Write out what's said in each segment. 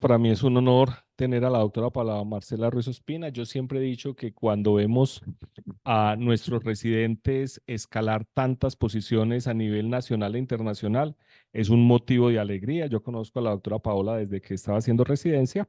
Para mí es un honor tener a la doctora Paula Marcela Ruiz Ospina. Yo siempre he dicho que cuando vemos a nuestros residentes escalar tantas posiciones a nivel nacional e internacional, es un motivo de alegría. Yo conozco a la doctora Paola desde que estaba haciendo residencia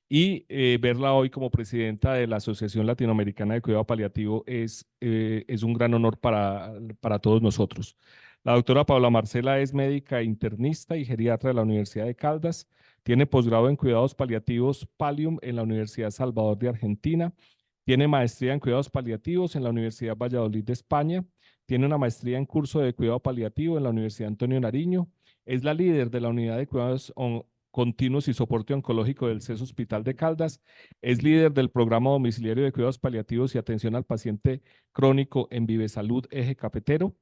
y verla hoy como presidenta de la Asociación Latinoamericana de Cuidado Paliativo es un gran honor para todos nosotros. La doctora Paula Marcela es médica internista y geriatra de la Universidad de Caldas. Tiene posgrado en cuidados paliativos Palium en la Universidad Salvador de Argentina. Tiene maestría en cuidados paliativos en la Universidad Valladolid de España. Tiene una maestría en curso de cuidado paliativo en la Universidad Antonio Nariño. Es la líder de la unidad de cuidados continuos y soporte oncológico del CES Hospital de Caldas. Es líder del programa domiciliario de cuidados paliativos y atención al paciente crónico en Vivesalud Eje Cafetero.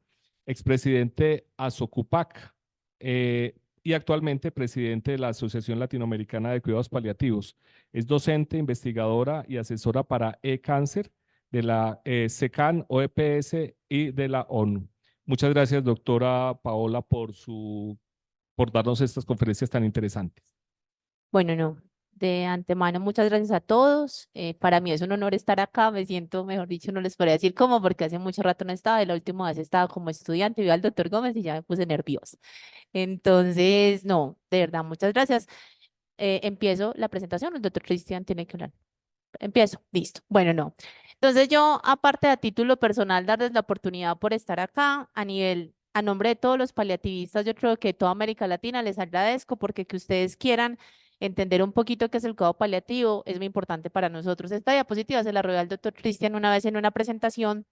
Expresidente Asocupac y actualmente presidente de la Asociación Latinoamericana de Cuidados Paliativos. Es docente, investigadora y asesora para e-cáncer de la SECAN, OEPS y de la ONU. Muchas gracias, doctora Paola, por darnos estas conferencias tan interesantes. Bueno, no, de antemano muchas gracias a todos. Para mí es un honor estar acá, me siento, mejor dicho, no les podría decir cómo, porque hace mucho rato no estaba, y la última vez estaba como estudiante, vi al doctor Gómez y ya me puse nerviosa. Entonces, no, de verdad, muchas gracias. Empiezo la presentación, el doctor Cristian tiene que hablar. Empiezo, listo. Bueno, no. Entonces yo, aparte de a título personal, darles la oportunidad por estar acá a nombre de todos los paliativistas, yo creo que toda América Latina les agradezco porque que ustedes quieran entender un poquito qué es el cuidado paliativo es muy importante para nosotros. Esta diapositiva se la robé al doctor Cristian una vez en una presentación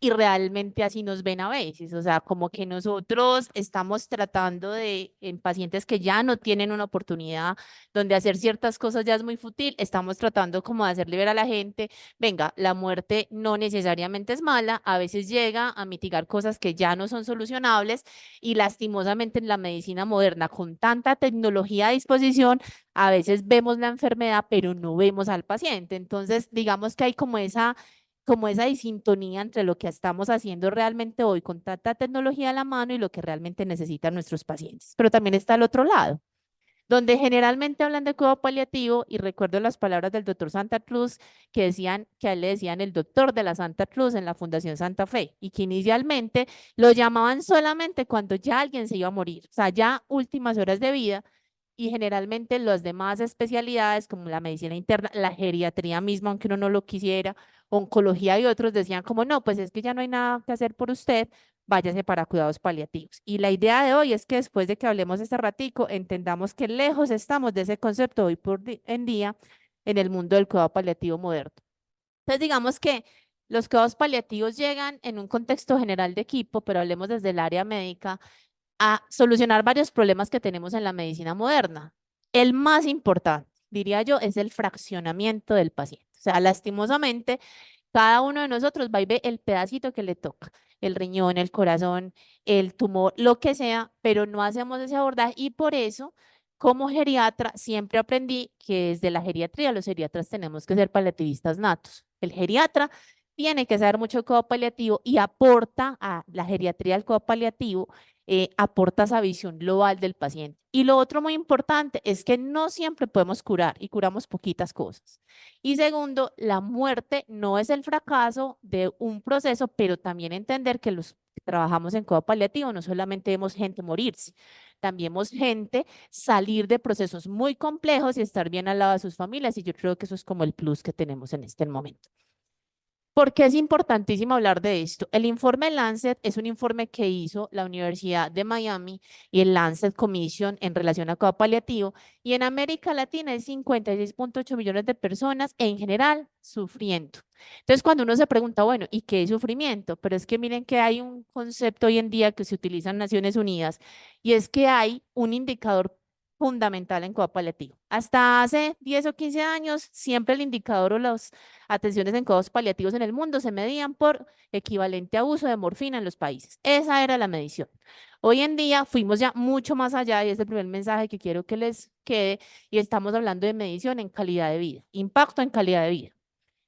y realmente así nos ven a veces, o sea, como que nosotros estamos tratando de, en pacientes que ya no tienen una oportunidad, donde hacer ciertas cosas ya es muy fútil, estamos tratando como de hacerle ver a la gente, venga, la muerte no necesariamente es mala, a veces llega a mitigar cosas que ya no son solucionables y lastimosamente en la medicina moderna, con tanta tecnología a disposición, a veces vemos la enfermedad, pero no vemos al paciente. Entonces, digamos que hay como esa disintonía entre lo que estamos haciendo realmente hoy con tanta tecnología a la mano y lo que realmente necesitan nuestros pacientes. Pero también está el otro lado, donde generalmente hablan de cuidado paliativo y recuerdo las palabras del doctor Santa Cruz que decían que a él le decían el doctor de la Santa Cruz en la Fundación Santa Fe y que inicialmente lo llamaban solamente cuando ya alguien se iba a morir, o sea, ya últimas horas de vida y generalmente las demás especialidades como la medicina interna, la geriatría misma, aunque uno no lo quisiera, oncología y otros decían como no, pues es que ya no hay nada que hacer por usted, váyase para cuidados paliativos. Y la idea de hoy es que después de que hablemos este ratico, entendamos que lejos estamos de ese concepto hoy en día en el mundo del cuidado paliativo moderno. Entonces digamos que los cuidados paliativos llegan en un contexto general de equipo, pero hablemos desde el área médica a solucionar varios problemas que tenemos en la medicina moderna. El más importante, diría yo, es el fraccionamiento del paciente. O sea, lastimosamente, cada uno de nosotros va y ve el pedacito que le toca, el riñón, el corazón, el tumor, lo que sea, pero no hacemos ese abordaje y por eso, como geriatra, siempre aprendí que desde la geriatría los geriatras tenemos que ser paliativistas natos. El geriatra tiene que saber mucho de cuidado paliativo y aporta a la geriatría del cuidado paliativo aporta esa visión global del paciente. Y lo otro muy importante es que no siempre podemos curar y curamos poquitas cosas. Y segundo, la muerte no es el fracaso de un proceso, pero también entender que los que trabajamos en cuidado paliativo no solamente vemos gente morirse, también vemos gente salir de procesos muy complejos y estar bien al lado de sus familias. Y yo creo que eso es como el plus que tenemos en este momento. ¿Por qué es importantísimo hablar de esto? El informe Lancet es un informe que hizo la Universidad de Miami y el Lancet Commission en relación a cuidado paliativo y en América Latina hay 56,8 millones de personas en general sufriendo. Entonces, cuando uno se pregunta, bueno, ¿y qué es sufrimiento? Pero es que miren que hay un concepto hoy en día que se utiliza en Naciones Unidas y es que hay un indicador fundamental en cuidado paliativo. Hasta hace 10 o 15 años, siempre el indicador o las atenciones en cuidados paliativos en el mundo se medían por equivalente a uso de morfina en los países. Esa era la medición. Hoy en día fuimos ya mucho más allá y es el primer mensaje que quiero que les quede y estamos hablando de medición en calidad de vida, impacto en calidad de vida.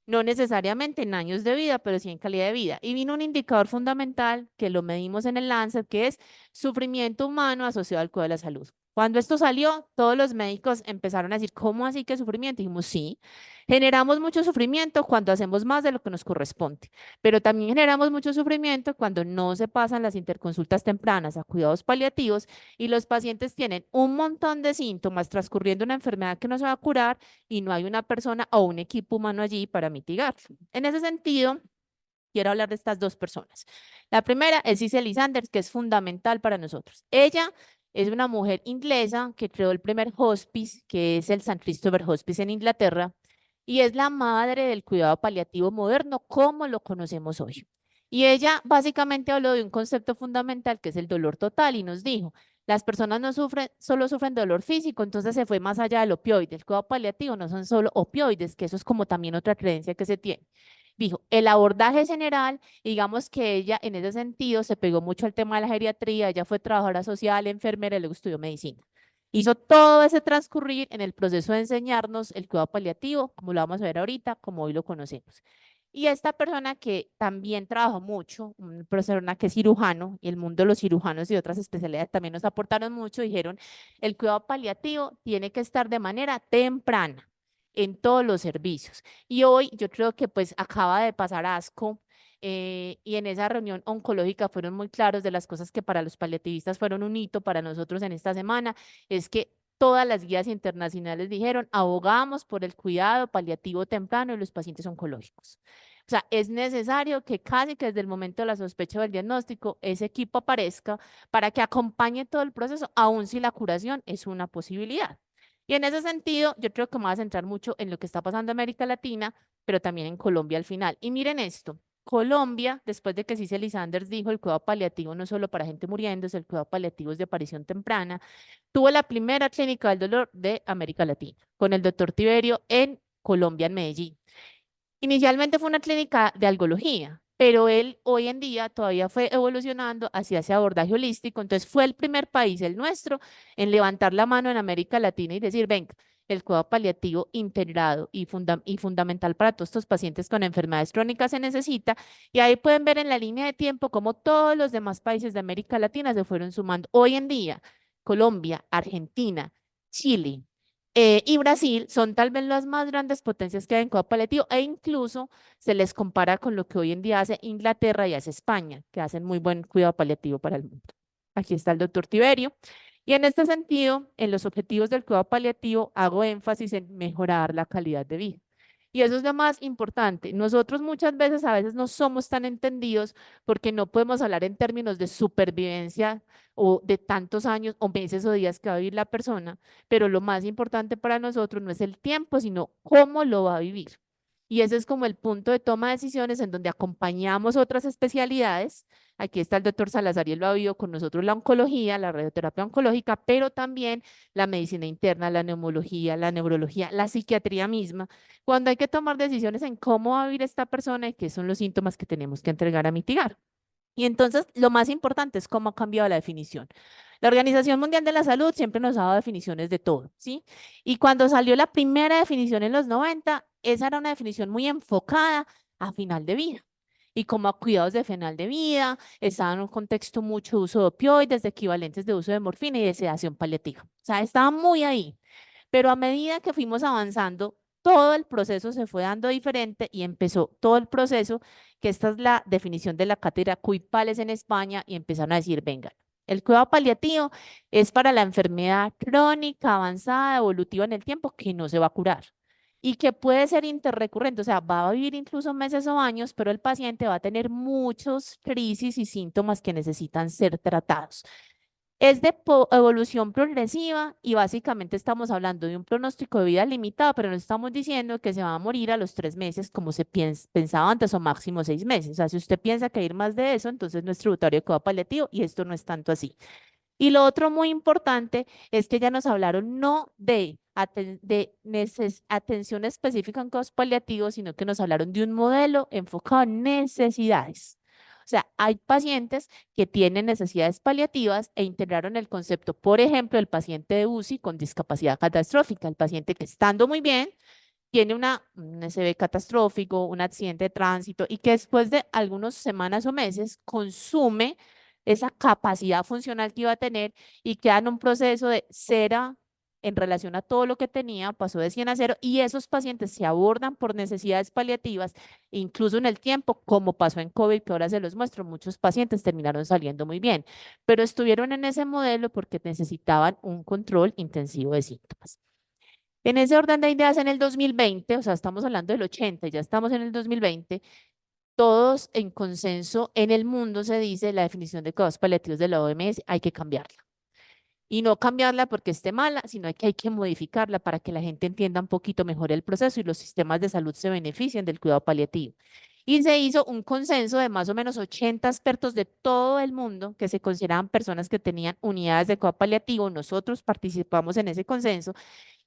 No necesariamente en años de vida, pero sí en calidad de vida. Y vino un indicador fundamental que lo medimos en el Lancet, que es sufrimiento humano asociado al cuidado de la salud. Cuando esto salió, todos los médicos empezaron a decir, ¿cómo así que sufrimiento? Y dijimos, sí, generamos mucho sufrimiento cuando hacemos más de lo que nos corresponde, pero también generamos mucho sufrimiento cuando no se pasan las interconsultas tempranas a cuidados paliativos y los pacientes tienen un montón de síntomas transcurriendo una enfermedad que no se va a curar y no hay una persona o un equipo humano allí para mitigar. En ese sentido, quiero hablar de estas dos personas. La primera es Cicely Sanders, que es fundamental para nosotros. Ella es una mujer inglesa que creó el primer hospice, que es el St. Christopher Hospice en Inglaterra, y es la madre del cuidado paliativo moderno como lo conocemos hoy. Y ella básicamente habló de un concepto fundamental que es el dolor total y nos dijo, las personas no sufren, solo sufren dolor físico, entonces se fue más allá del opioide. El cuidado paliativo no son solo opioides, que eso es como también otra creencia que se tiene. Dijo, el abordaje general, digamos que ella en ese sentido se pegó mucho al tema de la geriatría, ella fue trabajadora social, enfermera y luego estudió medicina. Hizo todo ese transcurrir en el proceso de enseñarnos el cuidado paliativo, como lo vamos a ver ahorita, como hoy lo conocemos. Y esta persona que también trabajó mucho, una persona que es cirujano, y el mundo de los cirujanos y otras especialidades también nos aportaron mucho, dijeron, el cuidado paliativo tiene que estar de manera temprana en todos los servicios. Y hoy yo creo que pues acaba de pasar ASCO y en esa reunión oncológica fueron muy claros de las cosas que para los paliativistas fueron un hito para nosotros en esta semana, es que todas las guías internacionales dijeron, abogamos por el cuidado paliativo temprano de los pacientes oncológicos. O sea, es necesario que casi que desde el momento de la sospecha del diagnóstico, ese equipo aparezca para que acompañe todo el proceso, aun si la curación es una posibilidad. Y en ese sentido, yo creo que me voy a centrar mucho en lo que está pasando en América Latina, pero también en Colombia al final. Y miren esto, Colombia, después de que Cicely Sanders dijo el cuidado paliativo no solo para gente muriéndose, el cuidado paliativo es de aparición temprana, tuvo la primera clínica del dolor de América Latina, con el doctor Tiberio en Colombia, en Medellín. Inicialmente fue una clínica de algología, pero él hoy en día todavía fue evolucionando hacia ese abordaje holístico. Entonces fue el primer país, el nuestro, en levantar la mano en América Latina y decir, venga, el cuidado paliativo integrado y fundamental para todos estos pacientes con enfermedades crónicas se necesita. Y ahí pueden ver en la línea de tiempo cómo todos los demás países de América Latina se fueron sumando. Hoy en día, Colombia, Argentina, Chile, y Brasil son tal vez las más grandes potencias que hay en cuidado paliativo e incluso se les compara con lo que hoy en día hace Inglaterra y hace España, que hacen muy buen cuidado paliativo para el mundo. Aquí está el doctor Tiberio. Y en este sentido, en los objetivos del cuidado paliativo, hago énfasis en mejorar la calidad de vida. Y eso es lo más importante. Nosotros muchas veces, a veces no somos tan entendidos porque no podemos hablar en términos de supervivencia o de tantos años o meses o días que va a vivir la persona, pero lo más importante para nosotros no es el tiempo, sino cómo lo va a vivir. Y ese es como el punto de toma de decisiones en donde acompañamos otras especialidades. Aquí está el doctor Salazar y él lo ha vivido con nosotros la oncología, la radioterapia oncológica, pero también la medicina interna, la neumología, la neurología, la psiquiatría misma, cuando hay que tomar decisiones en cómo va a vivir esta persona y qué son los síntomas que tenemos que entregar a mitigar. Y entonces, lo más importante es cómo ha cambiado la definición. La Organización Mundial de la Salud siempre nos ha dado definiciones de todo, ¿sí? Y cuando salió la primera definición en los 90, esa era una definición muy enfocada a final de vida y como a cuidados de final de vida, estaba en un contexto mucho de uso de opioides, de equivalentes de uso de morfina y de sedación paliativa. O sea, estaba muy ahí. Pero a medida que fuimos avanzando, todo el proceso se fue dando diferente y empezó todo el proceso, que esta es la definición de la cátedra CUIPALES en España, y empezaron a decir, venga, el cuidado paliativo es para la enfermedad crónica, avanzada, evolutiva en el tiempo, que no se va a curar y que puede ser interrecurrente, o sea, va a vivir incluso meses o años, pero el paciente va a tener muchos crisis y síntomas que necesitan ser tratados. Es de evolución progresiva y básicamente estamos hablando de un pronóstico de vida limitado, pero no estamos diciendo que se va a morir a los 3 meses como se pensaba antes o máximo 6 meses. O sea, si usted piensa que hay ir más de eso, entonces no es tributario de cuidado paliativo y esto no es tanto así. Y lo otro muy importante es que ya nos hablaron no de, atención específica en cuidados paliativos, sino que nos hablaron de un modelo enfocado en necesidades. O sea, hay pacientes que tienen necesidades paliativas e integraron el concepto, por ejemplo, el paciente de UCI con discapacidad catastrófica, el paciente que estando muy bien, tiene un SB catastrófico, un accidente de tránsito y que después de algunas semanas o meses consume esa capacidad funcional que iba a tener y queda en un proceso de cera en relación a todo lo que tenía, pasó de 100 a 0 y esos pacientes se abordan por necesidades paliativas, incluso en el tiempo, como pasó en COVID, que ahora se los muestro, muchos pacientes terminaron saliendo muy bien, pero estuvieron en ese modelo porque necesitaban un control intensivo de síntomas. En ese orden de ideas, en el 2020, o sea, estamos hablando del 80, ya estamos en el 2020, todos en consenso en el mundo se dice la definición de cuidados paliativos de la OMS hay que cambiarla. Y no cambiarla porque esté mala, sino que hay que modificarla para que la gente entienda un poquito mejor el proceso y los sistemas de salud se beneficien del cuidado paliativo. Y se hizo un consenso de más o menos 80 expertos de todo el mundo que se consideraban personas que tenían unidades de cuidado paliativo. Nosotros participamos en ese consenso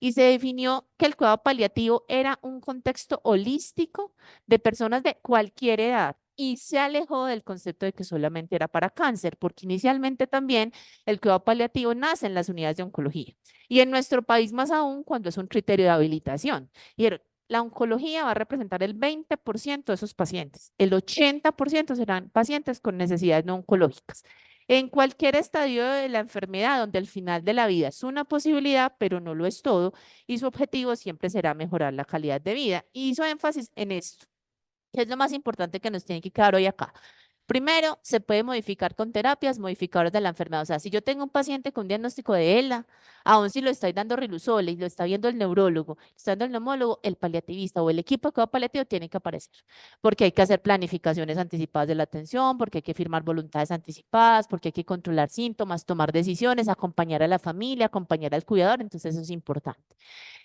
y se definió que el cuidado paliativo era un contexto holístico de personas de cualquier edad y se alejó del concepto de que solamente era para cáncer, porque inicialmente también el cuidado paliativo nace en las unidades de oncología y en nuestro país más aún cuando es un criterio de habilitación. Y la oncología va a representar el 20% de esos pacientes, el 80% serán pacientes con necesidades no oncológicas. En cualquier estadio de la enfermedad, donde el final de la vida es una posibilidad, pero no lo es todo, y su objetivo siempre será mejorar la calidad de vida. Y hizo énfasis en esto, que es lo más importante que nos tiene que quedar hoy acá. Primero, se puede modificar con terapias modificadoras de la enfermedad. O sea, si yo tengo un paciente con diagnóstico de ELA, aun si lo está dando riluzole y lo está viendo el neurólogo, está dando el neumólogo, el paliativista o el equipo de cuidado paliativo tiene que aparecer, porque hay que hacer planificaciones anticipadas de la atención, porque hay que firmar voluntades anticipadas, porque hay que controlar síntomas, tomar decisiones, acompañar a la familia, acompañar al cuidador. Entonces, eso es importante.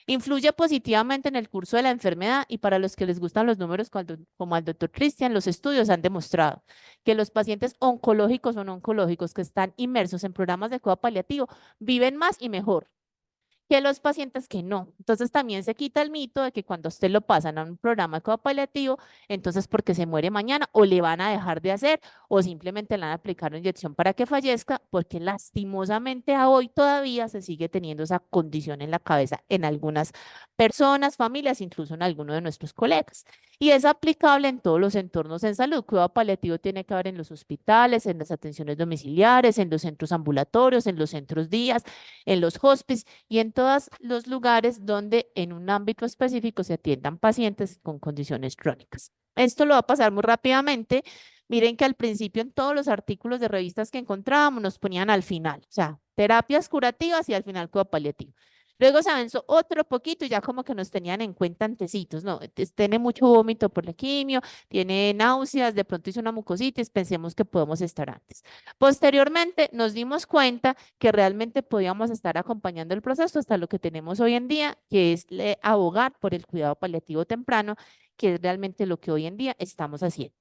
Influye positivamente en el curso de la enfermedad y para los que les gustan los números como al doctor Cristian, los estudios han demostrado que los pacientes oncológicos o no oncológicos que están inmersos en programas de cuidado paliativo viven más y mejor que los pacientes que no. Entonces también se quita el mito de que cuando usted lo pasan a un programa de cuidado paliativo, entonces porque se muere mañana o le van a dejar de hacer o simplemente le van a aplicar una inyección para que fallezca, porque lastimosamente a hoy todavía se sigue teniendo esa condición en la cabeza en algunas personas, familias, incluso en algunos de nuestros colegas. Y es aplicable en todos los entornos en salud. Cuidado paliativo tiene que haber en los hospitales, en las atenciones domiciliares, en los centros ambulatorios, en los centros días, en los hospicios y en todos los lugares donde en un ámbito específico se atiendan pacientes con condiciones crónicas. Esto lo va a pasar muy rápidamente. Miren que al principio en todos los artículos de revistas que encontrábamos nos ponían al final, o sea, terapias curativas y al final cuidado paliativo. Luego se avanzó otro poquito y ya como que nos tenían en cuenta antecitos, ¿no? Tiene mucho vómito por la quimio, tiene náuseas, de pronto hizo una mucositis, pensemos que podemos estar antes. Posteriormente nos dimos cuenta que realmente podíamos estar acompañando el proceso hasta lo que tenemos hoy en día, que es abogar por el cuidado paliativo temprano, que es realmente lo que hoy en día estamos haciendo.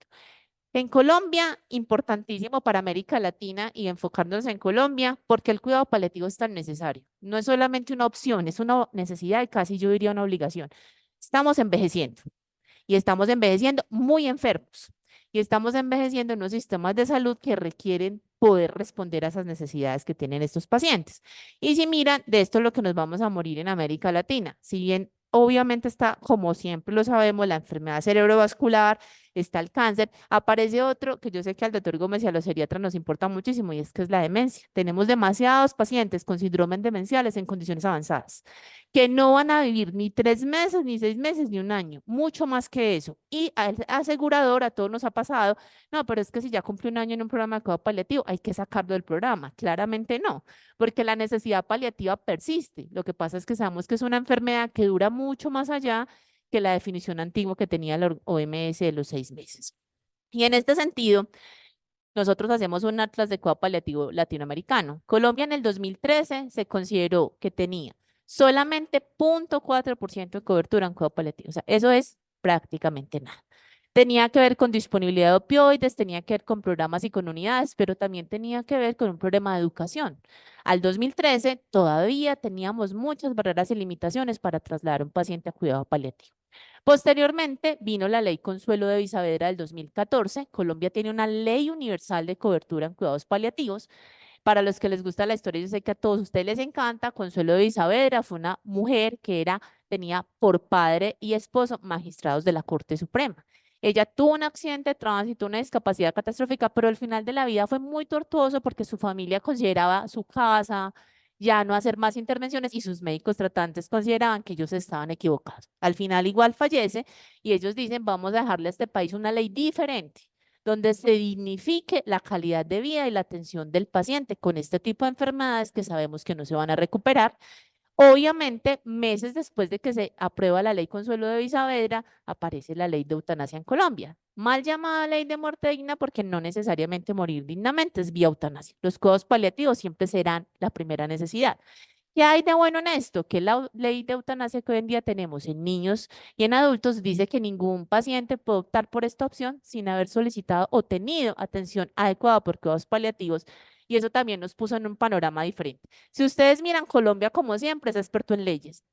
En Colombia, importantísimo para América Latina y enfocándonos en Colombia, porque el cuidado paliativo es tan necesario. No es solamente una opción, es una necesidad y casi yo diría una obligación. Estamos envejeciendo y estamos envejeciendo muy enfermos y estamos envejeciendo en unos sistemas de salud que requieren poder responder a esas necesidades que tienen estos pacientes. Y si miran, de esto es lo que nos vamos a morir en América Latina. Si bien obviamente está, como siempre lo sabemos, la enfermedad cerebrovascular, está el cáncer, aparece otro que yo sé que al doctor Gómez y a los geriatras nos importa muchísimo y es que es la demencia. Tenemos demasiados pacientes con síndromes demenciales en condiciones avanzadas que no van a vivir ni 3 meses, ni 6 meses, ni un año, mucho más que eso. Y al asegurador, a todos nos ha pasado, no, pero es que si ya cumple un año en un programa de cuidado paliativo, hay que sacarlo del programa. Claramente no, porque la necesidad paliativa persiste. Lo que pasa es que sabemos que es una enfermedad que dura mucho más allá que la definición antigua que tenía la OMS de los 6 meses. Y en este sentido, nosotros hacemos un atlas de cuidado paliativo latinoamericano. Colombia en el 2013 se consideró que tenía solamente 0,4% de cobertura en cuidado paliativo. O sea, eso es prácticamente nada. Tenía que ver con disponibilidad de opioides, tenía que ver con programas y con unidades, pero también tenía que ver con un problema de educación. Al 2013 todavía teníamos muchas barreras y limitaciones para trasladar a un paciente a cuidado paliativo. Posteriormente vino la ley Consuelo de Visavedra del 2014. Colombia tiene una ley universal de cobertura en cuidados paliativos. Para los que les gusta la historia, yo sé que a todos ustedes les encanta. Consuelo de Visavedra fue una mujer que tenía por padre y esposo magistrados de la Corte Suprema. Ella tuvo un accidente de tránsito, una discapacidad catastrófica, pero al final de la vida fue muy tortuoso porque su familia consideraba su casa, ya no hacer más intervenciones y sus médicos tratantes consideraban que ellos estaban equivocados. Al final igual fallece y ellos dicen, vamos a dejarle a este país una ley diferente, donde se dignifique la calidad de vida y la atención del paciente con este tipo de enfermedades que sabemos que no se van a recuperar. Obviamente, meses después de que se aprueba la ley Consuelo de Saavedra, aparece la ley de eutanasia en Colombia. Mal llamada ley de muerte digna porque no necesariamente morir dignamente es vía eutanasia. Los cuidados paliativos siempre serán la primera necesidad. ¿Qué hay de bueno en esto? Que la ley de eutanasia que hoy en día tenemos en niños y en adultos dice que ningún paciente puede optar por esta opción sin haber solicitado o tenido atención adecuada por cuidados paliativos. Y eso también nos puso en un panorama diferente. Si ustedes miran, Colombia, como siempre, es experto en leyes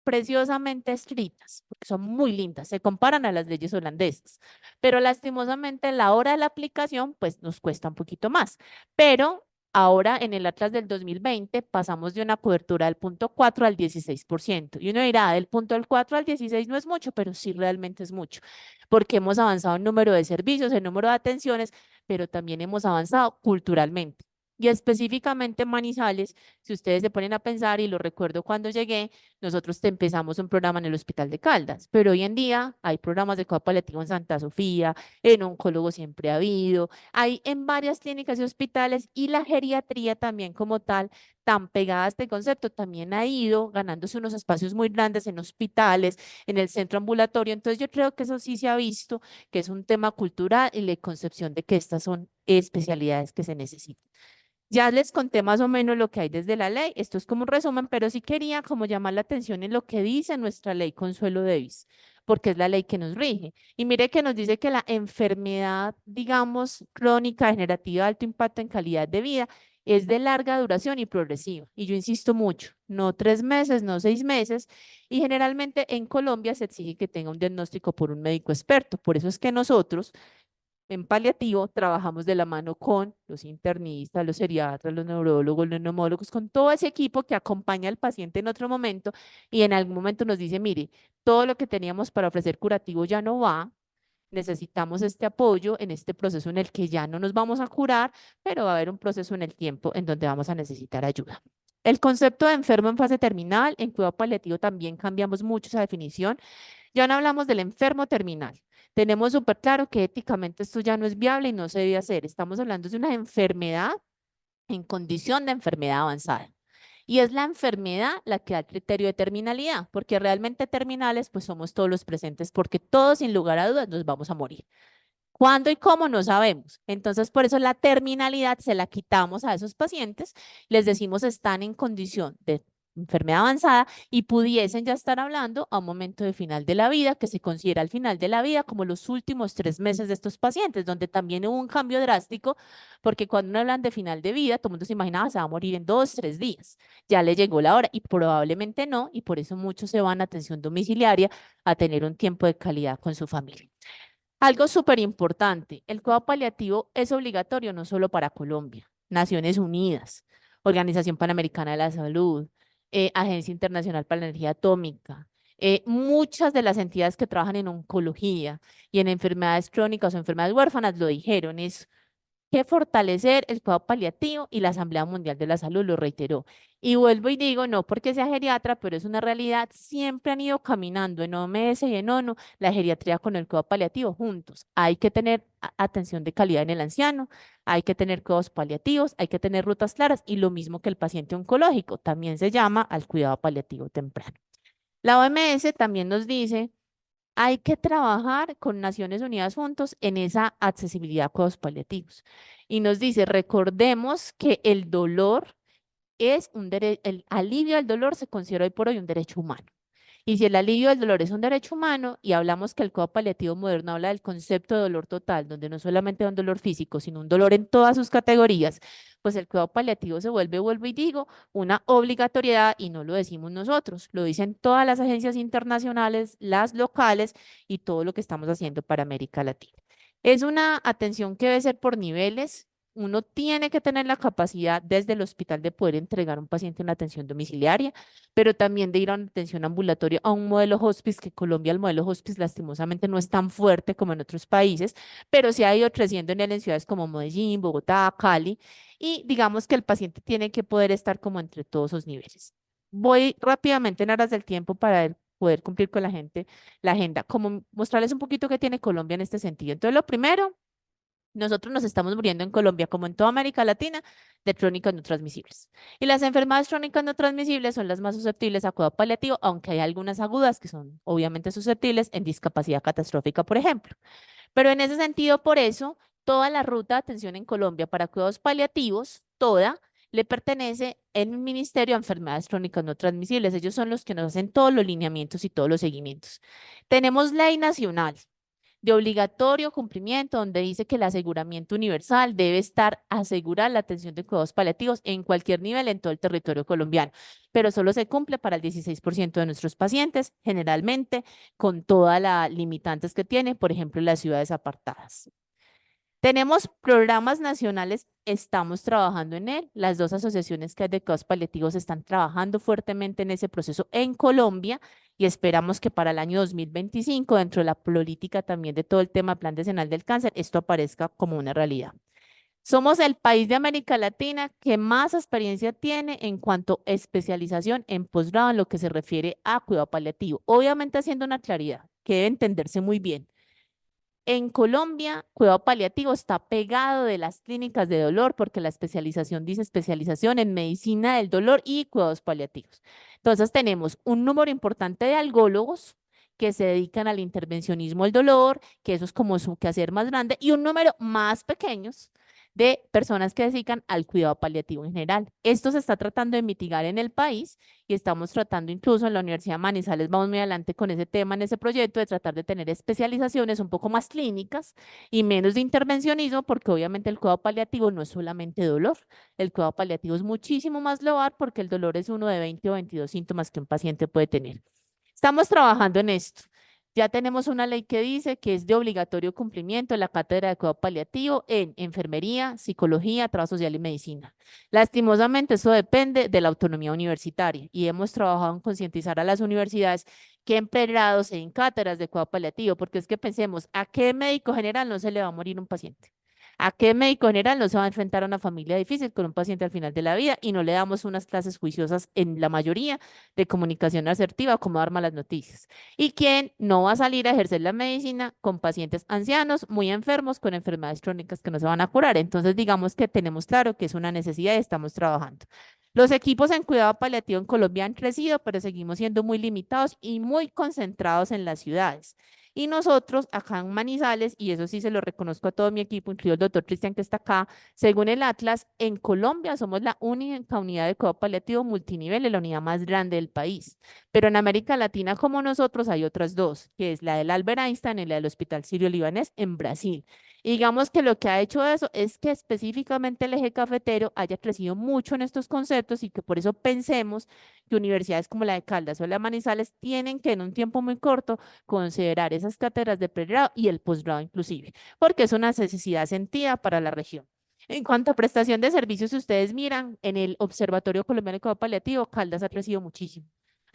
preciosamente escritas, porque son muy lindas, se comparan a las leyes holandesas, pero lastimosamente en la hora de la aplicación, pues nos cuesta un poquito más. Pero ahora en el Atlas del 2020 pasamos de una cobertura del punto 4 al 16%. Y uno dirá, del punto del 4 al 16 no es mucho, pero sí realmente es mucho, porque hemos avanzado en número de servicios, en número de atenciones, pero también hemos avanzado culturalmente. Y específicamente en Manizales, si ustedes se ponen a pensar, y lo recuerdo cuando llegué, nosotros empezamos un programa en el Hospital de Caldas, pero hoy en día hay programas de cuidado paliativo en Santa Sofía, en oncólogo siempre ha habido, hay en varias clínicas y hospitales y la geriatría también como tal, tan pegada a este concepto, también ha ido ganándose unos espacios muy grandes en hospitales, en el centro ambulatorio. Entonces yo creo que eso sí se ha visto que es un tema cultural y la concepción de que estas son especialidades que se necesitan. Ya les conté más o menos lo que hay desde la ley. Esto es como un resumen, pero sí quería como llamar la atención en lo que dice nuestra ley Consuelo Davis, porque es la ley que nos rige. Y mire que nos dice que la enfermedad, digamos, crónica, degenerativa de alto impacto en calidad de vida es de larga duración y progresiva. Y yo insisto mucho, no 3 meses, no 6 meses. Y generalmente en Colombia se exige que tenga un diagnóstico por un médico experto. Por eso es que nosotros en paliativo trabajamos de la mano con los internistas, los geriatras, los neurólogos, los neumólogos, con todo ese equipo que acompaña al paciente en otro momento y en algún momento nos dice, mire, todo lo que teníamos para ofrecer curativo ya no va, necesitamos este apoyo en este proceso en el que ya no nos vamos a curar, pero va a haber un proceso en el tiempo en donde vamos a necesitar ayuda. El concepto de enfermo en fase terminal, en cuidado paliativo también cambiamos mucho esa definición. Ya no hablamos del enfermo terminal. Tenemos súper claro que éticamente esto ya no es viable y no se debe hacer. Estamos hablando de una enfermedad en condición de enfermedad avanzada. Y es la enfermedad la que da el criterio de terminalidad, porque realmente terminales pues somos todos los presentes, porque todos sin lugar a dudas nos vamos a morir. ¿Cuándo y cómo? No sabemos. Entonces, por eso la terminalidad se la quitamos a esos pacientes, les decimos están en condición de enfermedad avanzada y pudiesen ya estar hablando a un momento de final de la vida, que se considera el final de la vida como los últimos 3 meses de estos pacientes, donde también hubo un cambio drástico, porque cuando uno hablan de final de vida, todo el mundo se imaginaba se va a morir en 2, 3 días. Ya le llegó la hora y probablemente no, y por eso muchos se van a atención domiciliaria a tener un tiempo de calidad con su familia. Algo súper importante, el cuidado paliativo es obligatorio no solo para Colombia, Naciones Unidas, Organización Panamericana de la Salud, Agencia Internacional para la Energía Atómica, muchas de las entidades que trabajan en oncología y en enfermedades crónicas o enfermedades huérfanas lo dijeron, es que fortalecer el cuidado paliativo y la Asamblea Mundial de la Salud lo reiteró. Y vuelvo y digo, no porque sea geriatra, pero es una realidad, siempre han ido caminando en OMS y en ONU la geriatría con el cuidado paliativo juntos. Hay que tener atención de calidad en el anciano, hay que tener cuidados paliativos, hay que tener rutas claras y lo mismo que el paciente oncológico, también se llama al cuidado paliativo temprano. La OMS también nos dice hay que trabajar con Naciones Unidas juntos en esa accesibilidad a cuidados paliativos. Y nos dice, recordemos que el dolor es un derecho, el alivio del dolor se considera hoy por hoy un derecho humano. Y si el alivio del dolor es un derecho humano y hablamos que el cuidado paliativo moderno habla del concepto de dolor total, donde no solamente es un dolor físico, sino un dolor en todas sus categorías, pues el cuidado paliativo se vuelve, vuelvo y digo, una obligatoriedad y no lo decimos nosotros, lo dicen todas las agencias internacionales, las locales y todo lo que estamos haciendo para América Latina. Es una atención que debe ser por niveles, uno tiene que tener la capacidad desde el hospital de poder entregar a un paciente una atención domiciliaria, pero también de ir a una atención ambulatoria, a un modelo hospice, que Colombia el modelo hospice lastimosamente no es tan fuerte como en otros países, pero se ha ido creciendo en él en ciudades como Medellín, Bogotá, Cali, y digamos que el paciente tiene que poder estar como entre todos esos niveles. Voy rápidamente en aras del tiempo para poder cumplir con la gente la agenda, como mostrarles un poquito qué tiene Colombia en este sentido. Entonces, lo primero, nosotros nos estamos muriendo en Colombia, como en toda América Latina, de crónicas no transmisibles. Y las enfermedades crónicas no transmisibles son las más susceptibles a cuidado paliativo, aunque hay algunas agudas que son obviamente susceptibles en discapacidad catastrófica, por ejemplo. Pero en ese sentido, por eso, toda la ruta de atención en Colombia para cuidados paliativos, toda, le pertenece en el Ministerio a Enfermedades Crónicas No Transmisibles. Ellos son los que nos hacen todos los lineamientos y todos los seguimientos. Tenemos ley nacional de obligatorio cumplimiento, donde dice que el aseguramiento universal debe estar asegurar la atención de cuidados paliativos en cualquier nivel en todo el territorio colombiano, pero solo se cumple para el 16% de nuestros pacientes, generalmente con todas las limitantes que tiene, por ejemplo, en las ciudades apartadas. Tenemos programas nacionales, estamos trabajando en él. Las dos asociaciones que hay de cuidados paliativos están trabajando fuertemente en ese proceso en Colombia y esperamos que para el año 2025, dentro de la política también de todo el tema Plan Decenal del Cáncer, esto aparezca como una realidad. Somos el país de América Latina que más experiencia tiene en cuanto a especialización en posgrado en lo que se refiere a cuidado paliativo. Obviamente haciendo una claridad que debe entenderse muy bien. En Colombia, cuidado paliativo está pegado de las clínicas de dolor porque la especialización dice especialización en medicina del dolor y cuidados paliativos. Entonces tenemos un número importante de algólogos que se dedican al intervencionismo del dolor, que eso es como su quehacer más grande, y un número más pequeños de personas que se dedican al cuidado paliativo en general. Esto se está tratando de mitigar en el país y estamos tratando incluso en la Universidad de Manizales, vamos muy adelante con ese tema, en ese proyecto de tratar de tener especializaciones un poco más clínicas y menos de intervencionismo, porque obviamente el cuidado paliativo no es solamente dolor, el cuidado paliativo es muchísimo más global porque el dolor es uno de 20 o 22 síntomas que un paciente puede tener. Estamos trabajando en esto. Ya tenemos una ley que dice que es de obligatorio cumplimiento la cátedra de cuidado paliativo en enfermería, psicología, trabajo social y medicina. Lastimosamente, eso depende de la autonomía universitaria y hemos trabajado en concientizar a las universidades que en pregrados en cátedras de cuidado paliativo, porque es que pensemos, ¿a qué médico general no se le va a morir un paciente? ¿A qué médico general no se va a enfrentar a una familia difícil con un paciente al final de la vida y no le damos unas clases juiciosas en la mayoría de comunicación asertiva, cómo dar malas noticias? ¿Y quién no va a salir a ejercer la medicina con pacientes ancianos, muy enfermos, con enfermedades crónicas que no se van a curar? Entonces, digamos que tenemos claro que es una necesidad y estamos trabajando. Los equipos en cuidado paliativo en Colombia han crecido, pero seguimos siendo muy limitados y muy concentrados en las ciudades. Y nosotros acá en Manizales, y eso sí se lo reconozco a todo mi equipo, incluido el doctor Cristian que está acá, según el Atlas, en Colombia somos la única unidad de cuidado paliativo multinivel, la unidad más grande del país. Pero en América Latina, como nosotros, hay otras dos, que es la del Albert Einstein y la del Hospital Sirio Libanés en Brasil. Y digamos que lo que ha hecho eso es que específicamente el eje cafetero haya crecido mucho en estos conceptos y que por eso pensemos que universidades como la de Caldas o la de Manizales tienen que en un tiempo muy corto considerar esas cátedras de pregrado y el posgrado inclusive, porque es una necesidad sentida para la región. En cuanto a prestación de servicios, si ustedes miran, en el Observatorio Colombiano de Cuidado Paliativo, Caldas ha crecido muchísimo.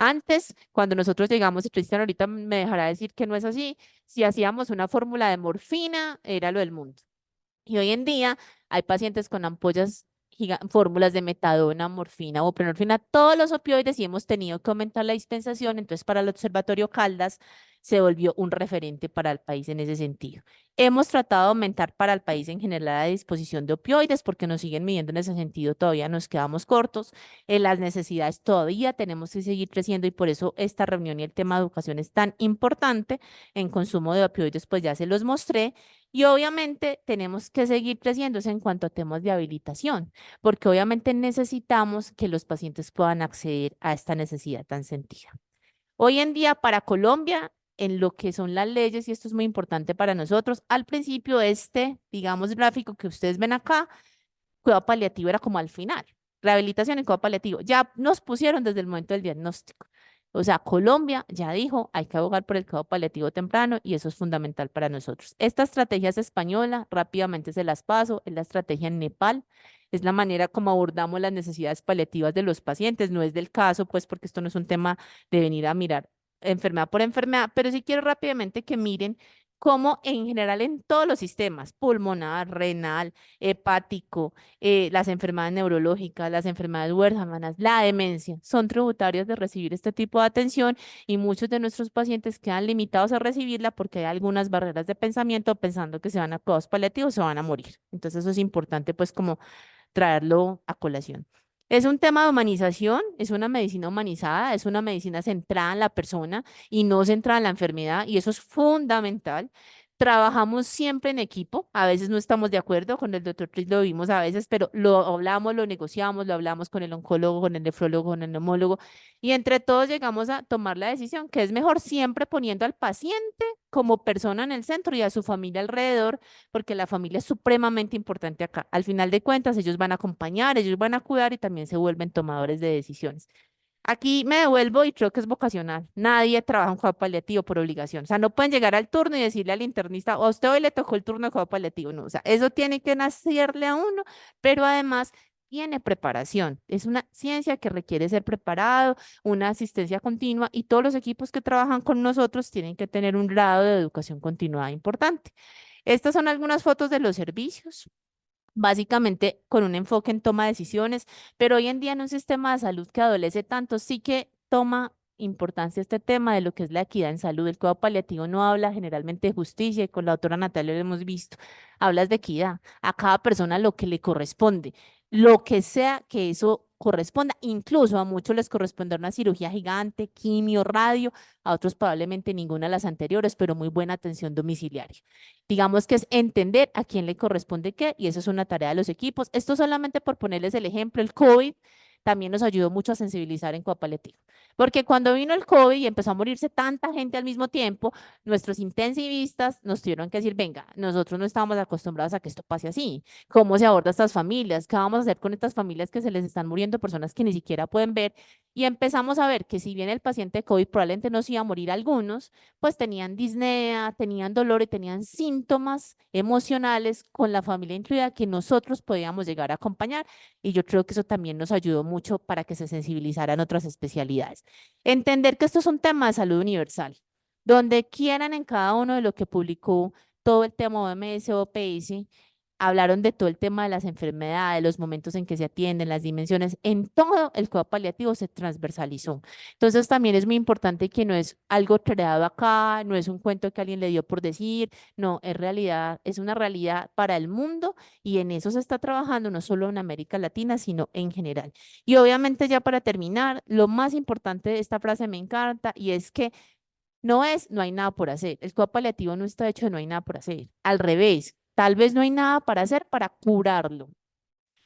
Antes, cuando nosotros llegamos, y Cristian ahorita me dejará decir que no es así, si hacíamos una fórmula de morfina, era lo del mundo. Y hoy en día hay pacientes con ampollas, fórmulas de metadona, morfina, buprenorfina, todos los opioides y hemos tenido que aumentar la dispensación. Entonces, para el Observatorio Caldas se volvió un referente para el país en ese sentido. Hemos tratado de aumentar para el país en general la disposición de opioides porque nos siguen midiendo en ese sentido, todavía nos quedamos cortos. En las necesidades todavía tenemos que seguir creciendo y por eso esta reunión y el tema de educación es tan importante. En consumo de opioides, pues ya se los mostré. Y obviamente tenemos que seguir creciendo en cuanto a temas de habilitación, porque obviamente necesitamos que los pacientes puedan acceder a esta necesidad tan sentida. Hoy en día para Colombia, en lo que son las leyes, y esto es muy importante para nosotros, al principio digamos, gráfico que ustedes ven acá, cuidado paliativo era como al final, rehabilitación y cuidado paliativo. Ya nos pusieron desde el momento del diagnóstico. O sea, Colombia ya dijo, hay que abogar por el cuidado paliativo temprano y eso es fundamental para nosotros. Esta estrategia es española, rápidamente se las paso, es la estrategia en Nepal, es la manera como abordamos las necesidades paliativas de los pacientes, no es del caso, pues porque esto no es un tema de venir a mirar enfermedad por enfermedad, pero sí quiero rápidamente que miren cómo en general en todos los sistemas, pulmonar, renal, hepático, las enfermedades neurológicas, las enfermedades huérfanas, la demencia, son tributarios de recibir este tipo de atención y muchos de nuestros pacientes quedan limitados a recibirla porque hay algunas barreras de pensamiento pensando que se van a cuidados paliativos, se van a morir. Entonces eso es importante pues como traerlo a colación. Es un tema de humanización, es una medicina humanizada, es una medicina centrada en la persona y no centrada en la enfermedad, y eso es fundamental. Trabajamos siempre en equipo, a veces no estamos de acuerdo, con el doctor Tris lo vimos a veces, pero lo hablamos, lo negociamos, lo hablamos con el oncólogo, con el nefrólogo, con el neumólogo, y entre todos llegamos a tomar la decisión que es mejor siempre poniendo al paciente como persona en el centro y a su familia alrededor, porque la familia es supremamente importante acá. Al final de cuentas, ellos van a acompañar, ellos van a cuidar y también se vuelven tomadores de decisiones. Aquí me devuelvo y creo que es vocacional. Nadie trabaja en cuidado paliativo por obligación. O sea, no pueden llegar al turno y decirle al internista, a usted hoy le tocó el turno de cuidado paliativo. No, o sea, eso tiene que nacerle a uno, pero además tiene preparación. Es una ciencia que requiere ser preparado, una asistencia continua y todos los equipos que trabajan con nosotros tienen que tener un grado de educación continuada importante. Estas son algunas fotos de los servicios, básicamente con un enfoque en toma de decisiones, pero hoy en día en un sistema de salud que adolece tanto, sí que toma importancia este tema de lo que es la equidad en salud. El cuidado paliativo no habla generalmente de justicia, y con la doctora Natalia lo hemos visto, hablas de equidad, a cada persona lo que le corresponde, lo que sea que eso corresponda, incluso a muchos les corresponde una cirugía gigante, quimio, radio, a otros probablemente ninguna de las anteriores, pero muy buena atención domiciliaria. Digamos que es entender a quién le corresponde qué, y eso es una tarea de los equipos. Esto solamente por ponerles el ejemplo, el COVID también nos ayudó mucho a sensibilizar en cuidado paliativo. Porque cuando vino el COVID y empezó a morirse tanta gente al mismo tiempo, nuestros intensivistas nos tuvieron que decir, venga, nosotros no estábamos acostumbrados a que esto pase así. ¿Cómo se aborda a estas familias? ¿Qué vamos a hacer con estas familias que se les están muriendo personas que ni siquiera pueden ver? Y empezamos a ver que si bien el paciente de COVID probablemente no se iba a morir algunos, pues tenían disnea, tenían dolor y tenían síntomas emocionales con la familia incluida que nosotros podíamos llegar a acompañar. Y yo creo que eso también nos ayudó mucho para que se sensibilizaran otras especialidades. Entender que esto es un tema de salud universal. Donde quieran en cada uno de lo que publicó todo el tema OMS o OPS, hablaron de todo el tema de las enfermedades, los momentos en que se atienden, las dimensiones, en todo el cuidado paliativo se transversalizó. Entonces también es muy importante que no es algo creado acá, no es un cuento que alguien le dio por decir, no, es realidad, es una realidad para el mundo y en eso se está trabajando no solo en América Latina, sino en general. Y obviamente ya para terminar, lo más importante de esta frase me encanta y es que no hay nada por hacer. El cuidado paliativo no está hecho de no hay nada por hacer. Al revés, tal vez no hay nada para hacer para curarlo,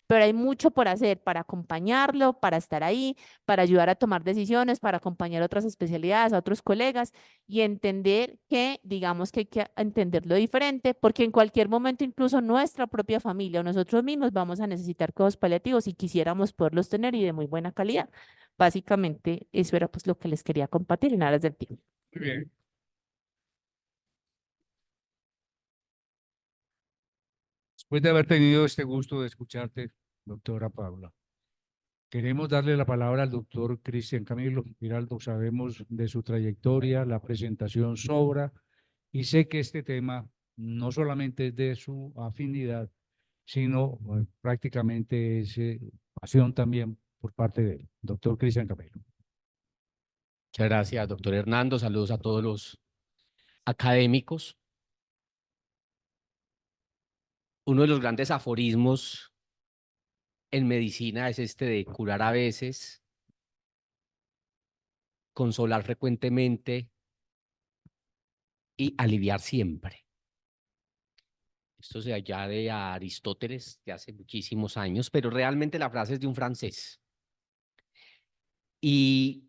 pero hay mucho por hacer para acompañarlo, para estar ahí, para ayudar a tomar decisiones, para acompañar otras especialidades, a otros colegas y entender que, digamos que hay que entenderlo diferente, porque en cualquier momento incluso nuestra propia familia o nosotros mismos vamos a necesitar cuidados paliativos y quisiéramos poderlos tener y de muy buena calidad. Básicamente, eso era pues lo que les quería compartir en aras del tiempo. Muy bien. Después de haber tenido este gusto de escucharte, doctora Paula, queremos darle la palabra al doctor Cristian Camilo Giraldo. Sabemos de su trayectoria, la presentación sobra, y sé que este tema no solamente es de su afinidad, sino prácticamente es pasión también por parte de él. Doctor Cristian Camilo. Muchas gracias, doctor Hernando. Saludos a todos los académicos. Uno de los grandes aforismos en medicina es este de curar a veces, consolar frecuentemente y aliviar siempre. Esto es de allá de Aristóteles, de hace muchísimos años, pero realmente la frase es de un francés. Y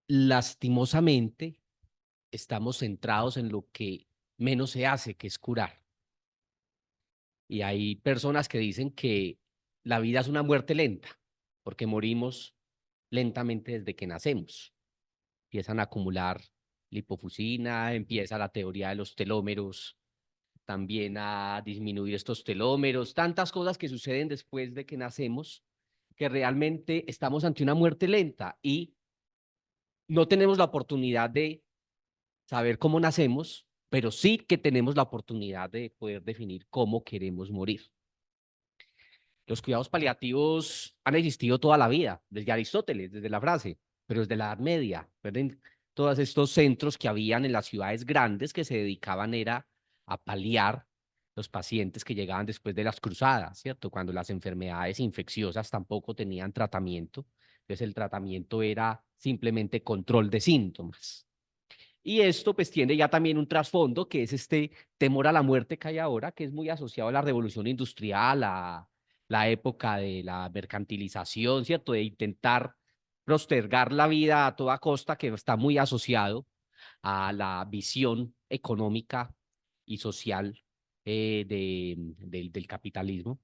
lastimosamente estamos centrados en lo que menos se hace, que es curar. Y hay personas que dicen que la vida es una muerte lenta, porque morimos lentamente desde que nacemos. Empiezan a acumular lipofuscina, empieza la teoría de los telómeros, también a disminuir estos telómeros, tantas cosas que suceden después de que nacemos, que realmente estamos ante una muerte lenta y no tenemos la oportunidad de saber cómo nacemos, pero sí que tenemos la oportunidad de poder definir cómo queremos morir. Los cuidados paliativos han existido toda la vida, desde Aristóteles, desde la frase, pero desde la Edad Media. ¿Ven? Todos estos centros que habían en las ciudades grandes que se dedicaban era a paliar los pacientes que llegaban después de las cruzadas, ¿cierto? Cuando las enfermedades infecciosas tampoco tenían tratamiento. Entonces el tratamiento era simplemente control de síntomas. Y esto pues tiene ya también un trasfondo que es este temor a la muerte que hay ahora, que es muy asociado a la revolución industrial, a la época de la mercantilización, ¿cierto? De intentar postergar la vida a toda costa, que está muy asociado a la visión económica y social del capitalismo.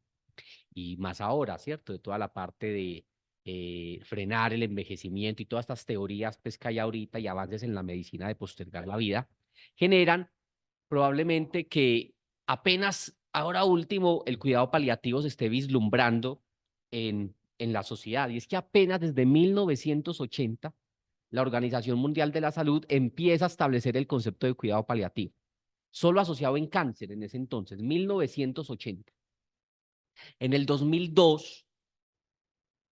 Y más ahora, ¿cierto? De toda la parte de frenar el envejecimiento y todas estas teorías pues, que hay ahorita y avances en la medicina de postergar la vida, generan probablemente que apenas ahora último el cuidado paliativo se esté vislumbrando en la sociedad. Y es que apenas desde 1980 la Organización Mundial de la Salud empieza a establecer el concepto de cuidado paliativo, solo asociado en cáncer en ese entonces, 1980. En el 2002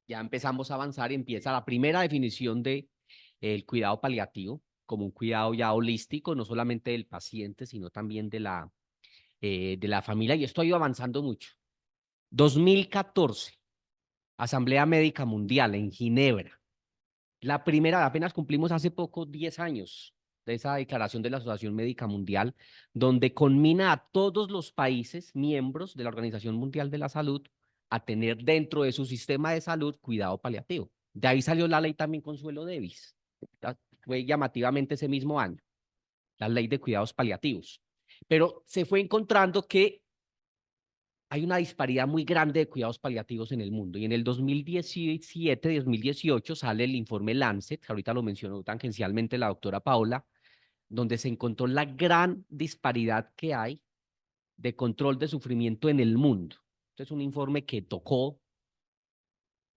ya empezamos a avanzar y empieza la primera definición de el cuidado paliativo como un cuidado ya holístico, no solamente del paciente, sino también de la familia, y esto ha ido avanzando mucho. 2014, Asamblea Médica Mundial en Ginebra. La primera, apenas cumplimos hace poco 10 años de esa declaración de la Asociación Médica Mundial, donde conmina a todos los países miembros de la Organización Mundial de la Salud a tener dentro de su sistema de salud cuidado paliativo. De ahí salió la ley también Consuelo Davis. Fue llamativamente ese mismo año, la ley de cuidados paliativos. Pero se fue encontrando que hay una disparidad muy grande de cuidados paliativos en el mundo. Y en el 2017, 2018 sale el informe Lancet, que ahorita lo mencionó tangencialmente la doctora Paula, donde se encontró la gran disparidad que hay de control de sufrimiento en el mundo. Este es un informe que tocó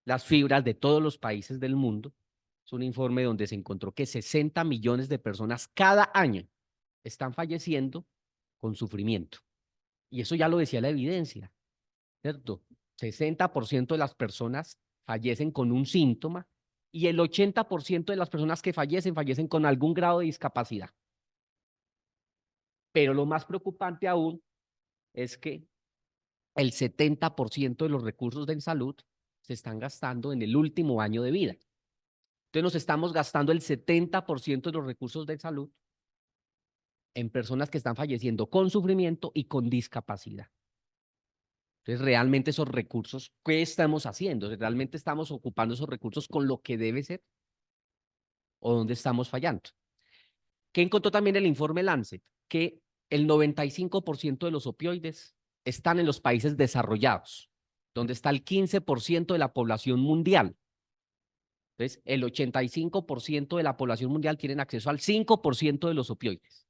las fibras de todos los países del mundo. Es un informe donde se encontró que 60 millones de personas cada año están falleciendo con sufrimiento. Y eso ya lo decía la evidencia, ¿cierto? 60% de las personas fallecen con un síntoma y el 80% de las personas que fallecen con algún grado de discapacidad. Pero lo más preocupante aún es que el 70% de los recursos de salud se están gastando en el último año de vida. Entonces nos estamos gastando el 70% de los recursos de salud en personas que están falleciendo con sufrimiento y con discapacidad. Entonces, realmente esos recursos, ¿qué estamos haciendo? ¿Realmente estamos ocupando esos recursos con lo que debe ser? ¿O dónde estamos fallando? ¿Qué encontró también el informe Lancet? Que el 95% de los opioides están en los países desarrollados, donde está el 15% de la población mundial. Entonces, el 85% de la población mundial tienen acceso al 5% de los opioides.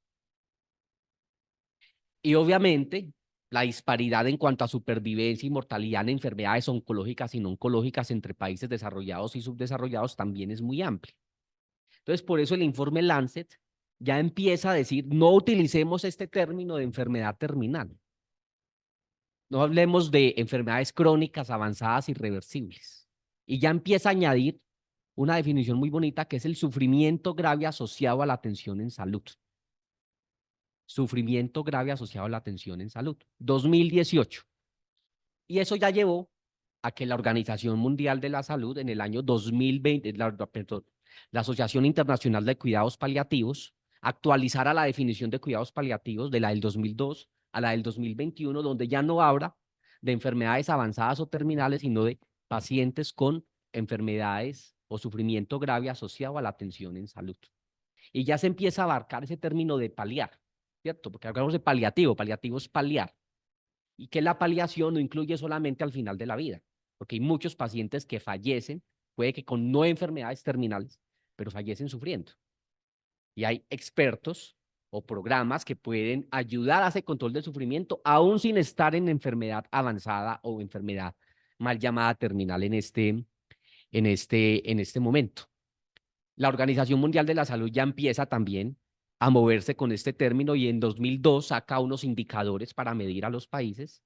Y obviamente, la disparidad en cuanto a supervivencia y mortalidad en enfermedades oncológicas y no oncológicas entre países desarrollados y subdesarrollados también es muy amplia. Entonces, por eso el informe Lancet ya empieza a decir, no utilicemos este término de enfermedad terminal. No hablemos de enfermedades crónicas, avanzadas, irreversibles. Y ya empieza a añadir una definición muy bonita que es el sufrimiento grave asociado a la atención en salud. Sufrimiento grave asociado a la atención en salud. 2018. Y eso ya llevó a que la Organización Mundial de la Salud en el año 2020, la Asociación Internacional de Cuidados Paliativos, actualizara la definición de cuidados paliativos de la del 2002 a la del 2021, donde ya no habla de enfermedades avanzadas o terminales, sino de pacientes con enfermedades o sufrimiento grave asociado a la atención en salud. Y ya se empieza a abarcar ese término de paliar, ¿cierto? Porque hablamos de paliativo es paliar. Y que la paliación no incluye solamente al final de la vida, porque hay muchos pacientes que fallecen puede que con no enfermedades terminales, pero fallecen sufriendo. Y hay expertos o programas que pueden ayudar a ese control del sufrimiento, aún sin estar en enfermedad avanzada o enfermedad mal llamada terminal en este momento. La Organización Mundial de la Salud ya empieza también a moverse con este término y en 2002 saca unos indicadores para medir a los países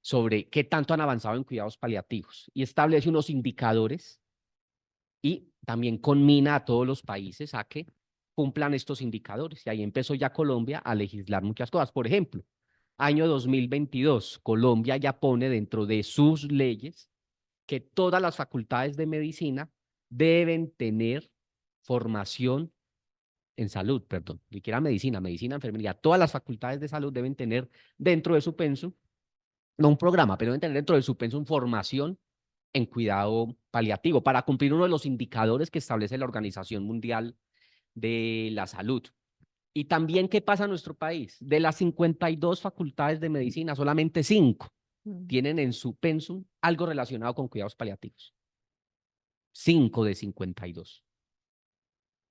sobre qué tanto han avanzado en cuidados paliativos y establece unos indicadores y también conmina a todos los países a que cumplan estos indicadores. Y ahí empezó ya Colombia a legislar muchas cosas. Por ejemplo, año 2022, Colombia ya pone dentro de sus leyes que todas las facultades de medicina deben tener formación en salud, perdón, ni siquiera medicina, enfermería, todas las facultades de salud deben tener dentro de su pensum, no un programa, pero deben tener dentro de su pensum formación en cuidado paliativo para cumplir uno de los indicadores que establece la Organización Mundial de la Salud. Y también, ¿qué pasa en nuestro país? De las 52 facultades de medicina, solamente 5 tienen en su pensum algo relacionado con cuidados paliativos. 5 de 52.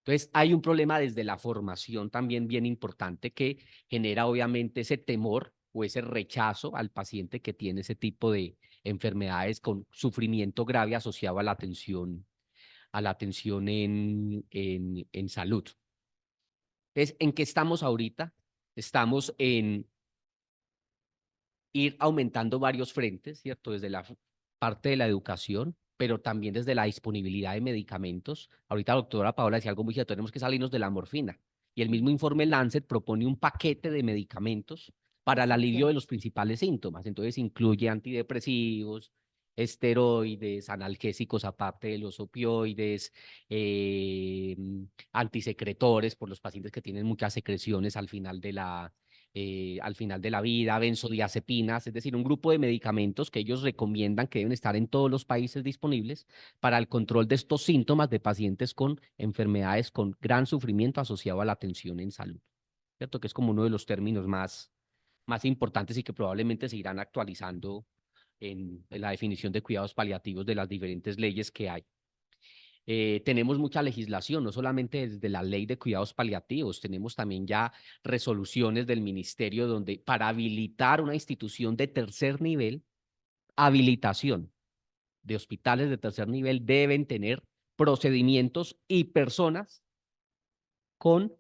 Entonces, hay un problema desde la formación también bien importante que genera obviamente ese temor o ese rechazo al paciente que tiene ese tipo de enfermedades con sufrimiento grave asociado a la atención en salud. Entonces, ¿en qué estamos ahorita? Estamos en ir aumentando varios frentes, ¿cierto? Desde la parte de la educación, pero también desde la disponibilidad de medicamentos. Ahorita la doctora Paola decía algo muy cierto, tenemos que salirnos de la morfina. Y el mismo informe Lancet propone un paquete de medicamentos para el alivio de los principales síntomas. Entonces incluye antidepresivos, esteroides, analgésicos aparte de los opioides, antisecretores por los pacientes que tienen muchas secreciones al final de la vida, benzodiazepinas, es decir, un grupo de medicamentos que ellos recomiendan que deben estar en todos los países disponibles para el control de estos síntomas de pacientes con enfermedades con gran sufrimiento asociado a la atención en salud, ¿cierto? Que es como uno de los términos más importantes y que probablemente se irán actualizando en la definición de cuidados paliativos de las diferentes leyes que hay. Tenemos mucha legislación, no solamente desde la ley de cuidados paliativos, tenemos también ya resoluciones del ministerio donde para habilitar una institución de tercer nivel, habilitación de hospitales de tercer nivel deben tener procedimientos y personas con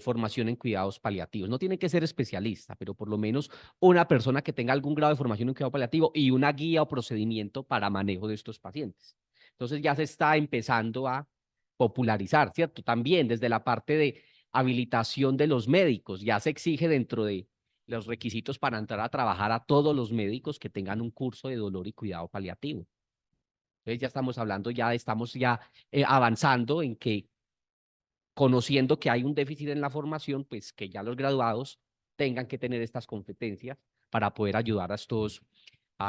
formación en cuidados paliativos. No tiene que ser especialista, pero por lo menos una persona que tenga algún grado de formación en cuidado paliativo y una guía o procedimiento para manejo de estos pacientes. Entonces ya se está empezando a popularizar, ¿cierto? También desde la parte de habilitación de los médicos, ya se exige dentro de los requisitos para entrar a trabajar a todos los médicos que tengan un curso de dolor y cuidado paliativo. Entonces ya estamos hablando, estamos avanzando en que conociendo que hay un déficit en la formación, pues que ya los graduados tengan que tener estas competencias para poder ayudar a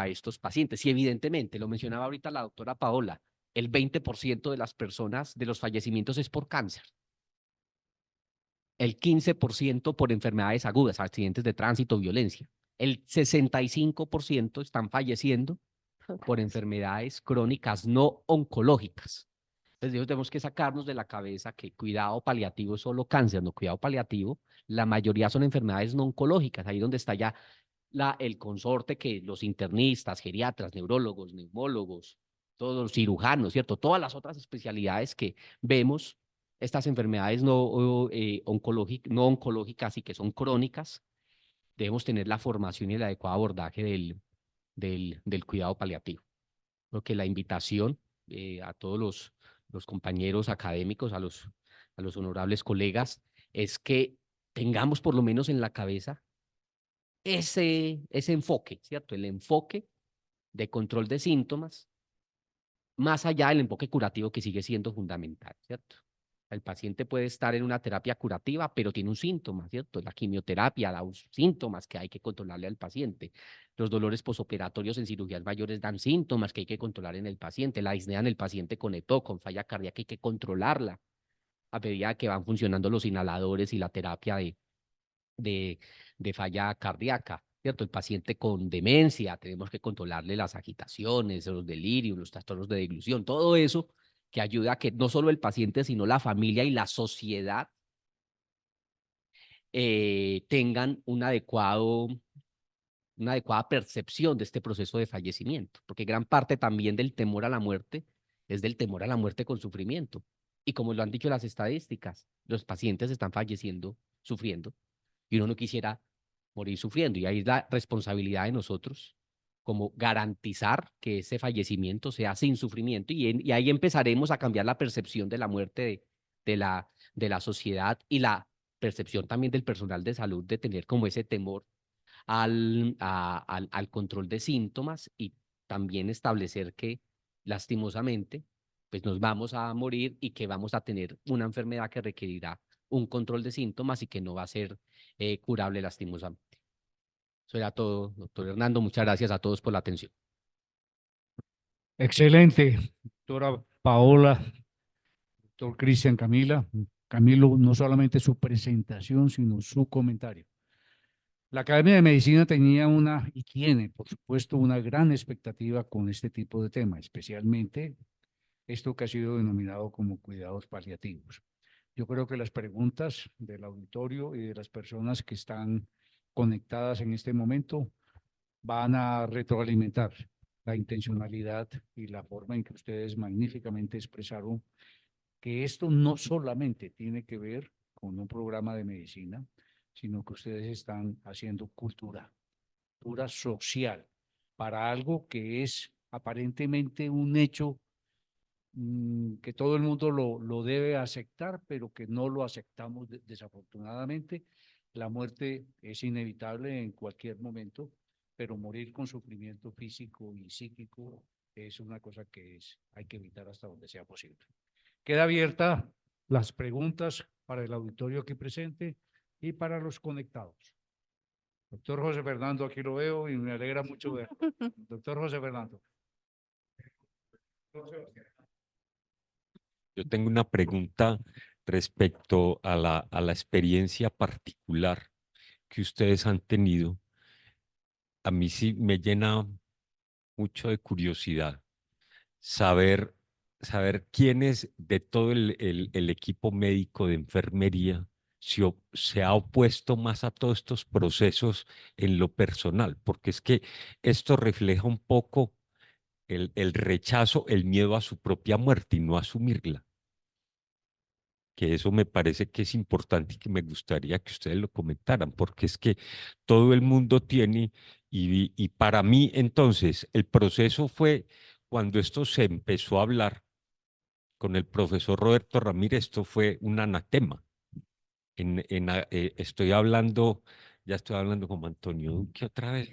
estos pacientes. Y evidentemente, lo mencionaba ahorita la doctora Paola, el 20% de las personas, de los fallecimientos es por cáncer. El 15% por enfermedades agudas, accidentes de tránsito, violencia. El 65% están falleciendo por enfermedades crónicas no oncológicas. Entonces, tenemos que sacarnos de la cabeza que cuidado paliativo es solo cáncer, no, cuidado paliativo, la mayoría son enfermedades no oncológicas, ahí donde está ya el consorte que los internistas, geriatras, neurólogos, neumólogos, todos los cirujanos, ¿cierto? Todas las otras especialidades que vemos, estas enfermedades no oncológicas y que son crónicas, debemos tener la formación y el adecuado abordaje del cuidado paliativo. Creo que la invitación a todos los compañeros académicos, a los honorables colegas, es que tengamos por lo menos en la cabeza ese enfoque, ¿cierto? El enfoque de control de síntomas, más allá del enfoque curativo que sigue siendo fundamental, ¿cierto? El paciente puede estar en una terapia curativa, pero tiene un síntoma, ¿cierto? La quimioterapia da síntomas que hay que controlarle al paciente. Los dolores posoperatorios en cirugías mayores dan síntomas que hay que controlar en el paciente. La disnea en el paciente con EPOC, con falla cardíaca, hay que controlarla a medida que van funcionando los inhaladores y la terapia de falla cardíaca. ¿cierto? El paciente con demencia, tenemos que controlarle las agitaciones, los delirios, los trastornos de deglución, todo eso que ayuda a que no solo el paciente, sino la familia y la sociedad tengan una adecuada percepción de este proceso de fallecimiento, porque gran parte también del temor a la muerte es del temor a la muerte con sufrimiento. Y como lo han dicho las estadísticas, los pacientes están falleciendo, sufriendo, y uno no quisiera morir sufriendo. Y ahí es la responsabilidad de nosotros, como garantizar que ese fallecimiento sea sin sufrimiento, y ahí empezaremos a cambiar la percepción de la muerte de la sociedad y la percepción también del personal de salud de tener como ese temor al control de síntomas, y también establecer que lastimosamente pues nos vamos a morir y que vamos a tener una enfermedad que requerirá un control de síntomas y que no va a ser curable lastimosamente. Eso era todo, doctor Hernando. Muchas gracias a todos por la atención. Excelente, doctora Paola, doctor Cristian Camilo, no solamente su presentación, sino su comentario. La Academia de Medicina tenía y tiene, por supuesto, una gran expectativa con este tipo de tema, especialmente esto que ha sido denominado como cuidados paliativos. Yo creo que las preguntas del auditorio y de las personas que están conectadas en este momento van a retroalimentar la intencionalidad y la forma en que ustedes magníficamente expresaron que esto no solamente tiene que ver con un programa de medicina, sino que ustedes están haciendo cultura social, para algo que es aparentemente un hecho que todo el mundo lo debe aceptar, pero que no lo aceptamos desafortunadamente. La muerte es inevitable en cualquier momento, pero morir con sufrimiento físico y psíquico es una cosa que hay que evitar hasta donde sea posible. Queda abierta las preguntas para el auditorio aquí presente y para los conectados. Doctor José Fernando, aquí lo veo y me alegra mucho ver. Doctor José Fernando. Yo tengo una pregunta respecto a la experiencia particular que ustedes han tenido. A mí sí me llena mucho de curiosidad saber, saber quiénes de todo el equipo médico de enfermería se ha opuesto más a todos estos procesos en lo personal, porque es que esto refleja un poco el rechazo, el miedo a su propia muerte y no asumirla. Que eso me parece que es importante y que me gustaría que ustedes lo comentaran, porque es que todo el mundo tiene, y para mí entonces el proceso fue cuando esto se empezó a hablar con el profesor Roberto Ramírez, esto fue un anatema. Ya estoy hablando como Antonio Duque otra vez,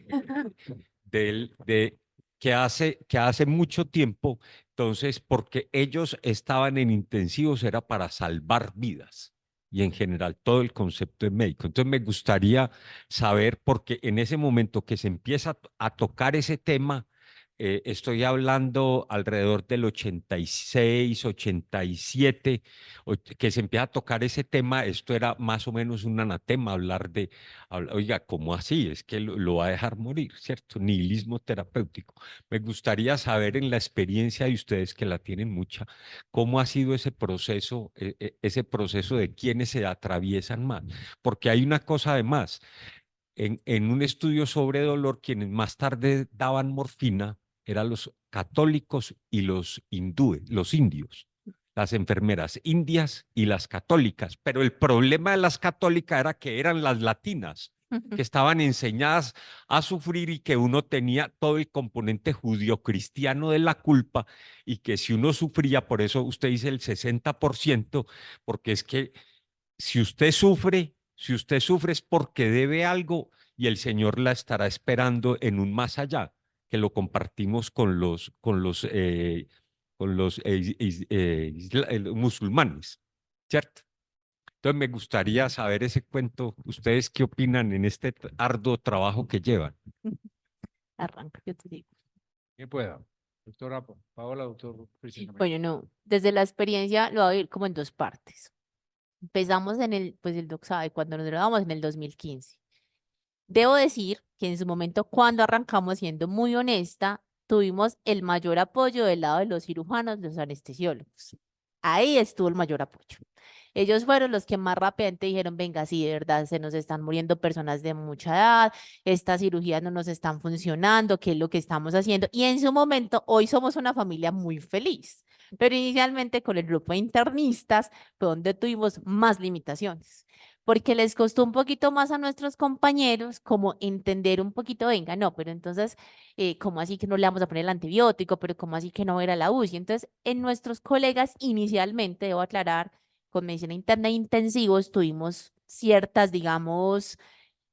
de que hace mucho tiempo, entonces, porque ellos estaban en intensivos, era para salvar vidas y en general todo el concepto de médico. Entonces me gustaría saber, porque en ese momento que se empieza a tocar ese tema, estoy hablando alrededor del 86, 87, que se empieza a tocar ese tema, esto era más o menos un anatema, oiga, ¿cómo así? Es que lo va a dejar morir, ¿cierto? Nihilismo terapéutico. Me gustaría saber en la experiencia de ustedes, que la tienen mucha, cómo ha sido ese proceso de quiénes se atraviesan más. Porque hay una cosa además, en un estudio sobre dolor, quienes más tarde daban morfina eran los católicos y los hindúes, los indios, las enfermeras indias y las católicas. Pero el problema de las católicas era que eran las latinas, que estaban enseñadas a sufrir, y que uno tenía todo el componente judío-cristiano de la culpa, y que si uno sufría, por eso usted dice el 60%, porque es que si usted sufre es porque debe algo, y el Señor la estará esperando en un más allá, que lo compartimos con los musulmanes, ¿cierto? Entonces me gustaría saber ese cuento. ¿Ustedes qué opinan en este arduo trabajo que llevan? Arranca, yo te digo. ¿Quién pueda? Doctora Paola, doctor Cristian Camilo. Bueno, no, desde la experiencia lo voy a ir como en dos partes. Empezamos pues el doc sabe, cuando nos graduamos en el 2015. Debo decir que en su momento cuando arrancamos, siendo muy honesta, tuvimos el mayor apoyo del lado de los cirujanos, los anestesiólogos. Ahí estuvo el mayor apoyo. Ellos fueron los que más rápidamente dijeron, venga, sí, de verdad, se nos están muriendo personas de mucha edad, estas cirugías no nos están funcionando, ¿qué es lo que estamos haciendo? Y en su momento, hoy somos una familia muy feliz, pero inicialmente con el grupo de internistas fue donde tuvimos más limitaciones, porque les costó un poquito más a nuestros compañeros como entender un poquito, venga, no, pero entonces, ¿cómo así que no le vamos a poner el antibiótico? Pero ¿cómo así que no era la UCI? Entonces, en nuestros colegas inicialmente, debo aclarar, con medicina interna e intensivos tuvimos ciertas, digamos,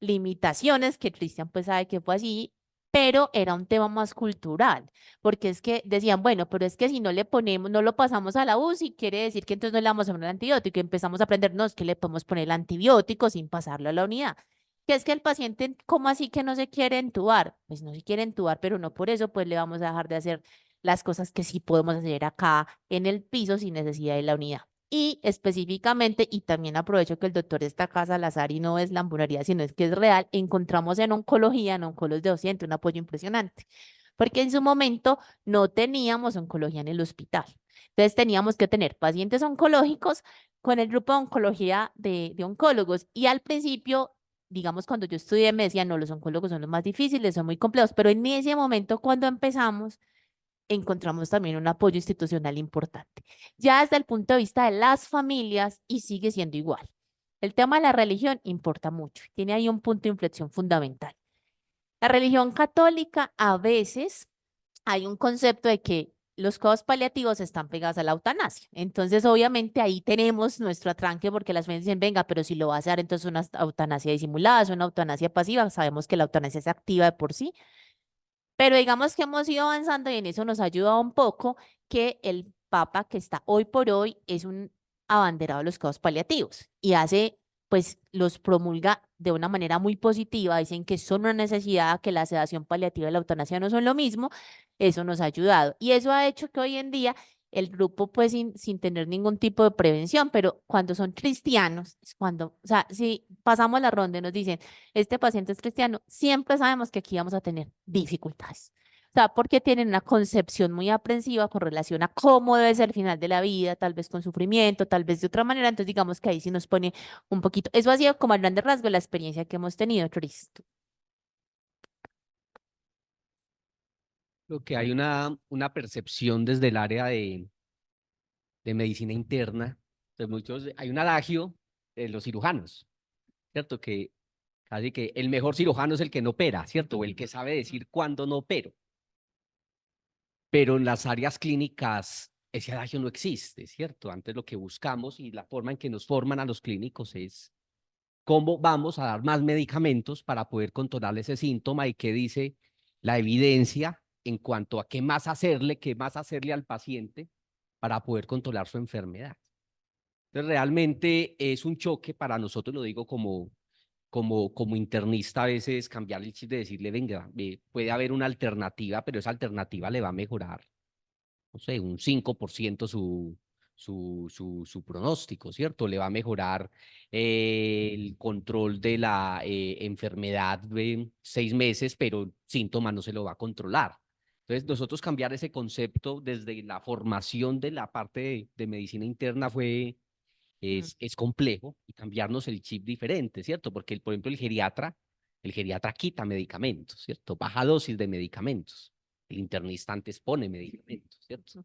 limitaciones que Cristian pues sabe que fue así, pero era un tema más cultural, porque es que decían, bueno, pero es que si no le ponemos, no lo pasamos a la UCI, quiere decir que entonces no le vamos a poner el antibiótico y empezamos a aprender, no, es que le podemos poner el antibiótico sin pasarlo a la unidad. Que es que el paciente, ¿cómo así que no se quiere entubar? Pues no se quiere entubar, pero no por eso pues le vamos a dejar de hacer las cosas que sí podemos hacer acá en el piso sin necesidad de la unidad. Y específicamente, y también aprovecho que el doctor está acá, Salazar, y no es la ambularía, sino es que es real, encontramos en oncología, en Oncolos de Occidente, un apoyo impresionante, porque en su momento no teníamos oncología en el hospital. Entonces teníamos que tener pacientes oncológicos con el grupo de oncología de oncólogos. Y al principio, digamos, cuando yo estudié, me decían, no, los oncólogos son los más difíciles, son muy complejos, pero en ese momento, cuando empezamos, encontramos también un apoyo institucional importante. Ya desde el punto de vista de las familias, y sigue siendo igual. El tema de la religión importa mucho, tiene ahí un punto de inflexión fundamental. La religión católica, a veces hay un concepto de que los cuidados paliativos están pegados a la eutanasia. Entonces, obviamente, ahí tenemos nuestro atranque porque las familias dicen, venga, pero si lo va a hacer, entonces una eutanasia disimulada, es una eutanasia pasiva. Sabemos que la eutanasia es activa de por sí, pero digamos que hemos ido avanzando y en eso nos ha ayudado un poco que el Papa que está hoy por hoy es un abanderado de los cuidados paliativos y pues los promulga de una manera muy positiva, dicen que son una necesidad, que la sedación paliativa y la eutanasia no son lo mismo, eso nos ha ayudado. Y eso ha hecho que hoy en día el grupo, pues sin tener ningún tipo de prevención, pero cuando son cristianos, es cuando, o sea, si pasamos la ronda y nos dicen, este paciente es cristiano, siempre sabemos que aquí vamos a tener dificultades. O sea, porque tienen una concepción muy aprensiva con relación a cómo debe ser el final de la vida, tal vez con sufrimiento, tal vez de otra manera. Entonces, digamos que ahí sí nos pone un poquito. Eso ha sido como a grandes rasgos la experiencia que hemos tenido, Cristo. Lo que hay una percepción desde el área de medicina interna. Entonces, hay un adagio de los cirujanos, ¿cierto? Que casi que el mejor cirujano es el que no opera, ¿cierto? O el que sabe decir cuándo no opero. Pero en las áreas clínicas ese adagio no existe, ¿cierto? Antes lo que buscamos y la forma en que nos forman a los clínicos es cómo vamos a dar más medicamentos para poder controlar ese síntoma y qué dice la evidencia en cuanto a qué más hacerle al paciente para poder controlar su enfermedad. Entonces, realmente es un choque para nosotros, lo digo como internista, a veces cambiar el chip de decirle, venga, puede haber una alternativa, pero esa alternativa le va a mejorar, no sé, un 5% su pronóstico, ¿cierto? Le va a mejorar el control de la enfermedad de 6 meses, pero síntomas no se lo va a controlar. Entonces, nosotros cambiar ese concepto desde la formación de la parte de medicina interna es complejo y cambiarnos el chip diferente, ¿cierto? Porque, por ejemplo, el geriatra quita medicamentos, ¿cierto? Baja dosis de medicamentos. El internista antes pone medicamentos, ¿cierto?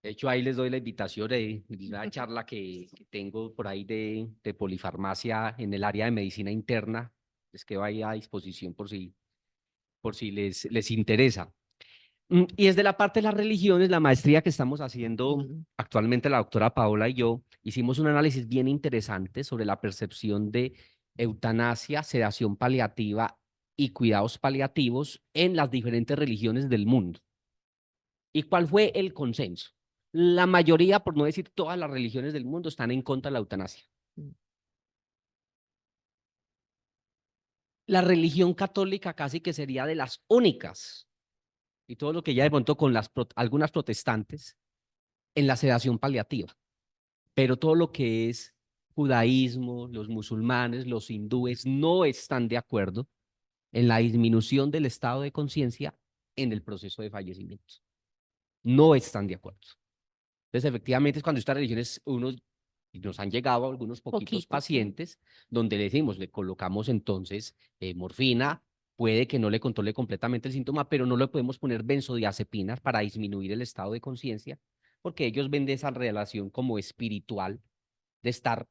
De hecho, ahí les doy la invitación de una charla que tengo por ahí de polifarmacia en el área de medicina interna. Les quedo ahí a disposición por si les interesa. Y desde la parte de las religiones, la maestría que estamos haciendo actualmente la doctora Paola y yo, hicimos un análisis bien interesante sobre la percepción de eutanasia, sedación paliativa y cuidados paliativos en las diferentes religiones del mundo. ¿Y cuál fue el consenso? La mayoría, por no decir todas las religiones del mundo, están en contra de la eutanasia. La religión católica casi que sería de las únicas, y todo lo que ya de pronto con algunas protestantes, en la sedación paliativa. Pero todo lo que es judaísmo, los musulmanes, los hindúes no están de acuerdo en la disminución del estado de conciencia en el proceso de fallecimiento. No están de acuerdo. Entonces, efectivamente, es cuando estas religiones, y nos han llegado algunos poquitos Poquitos, sí. pacientes, donde le decimos, le colocamos entonces morfina, puede que no le controle completamente el síntoma, pero no le podemos poner benzodiazepinas para disminuir el estado de conciencia, porque ellos ven de esa relación como espiritual de estar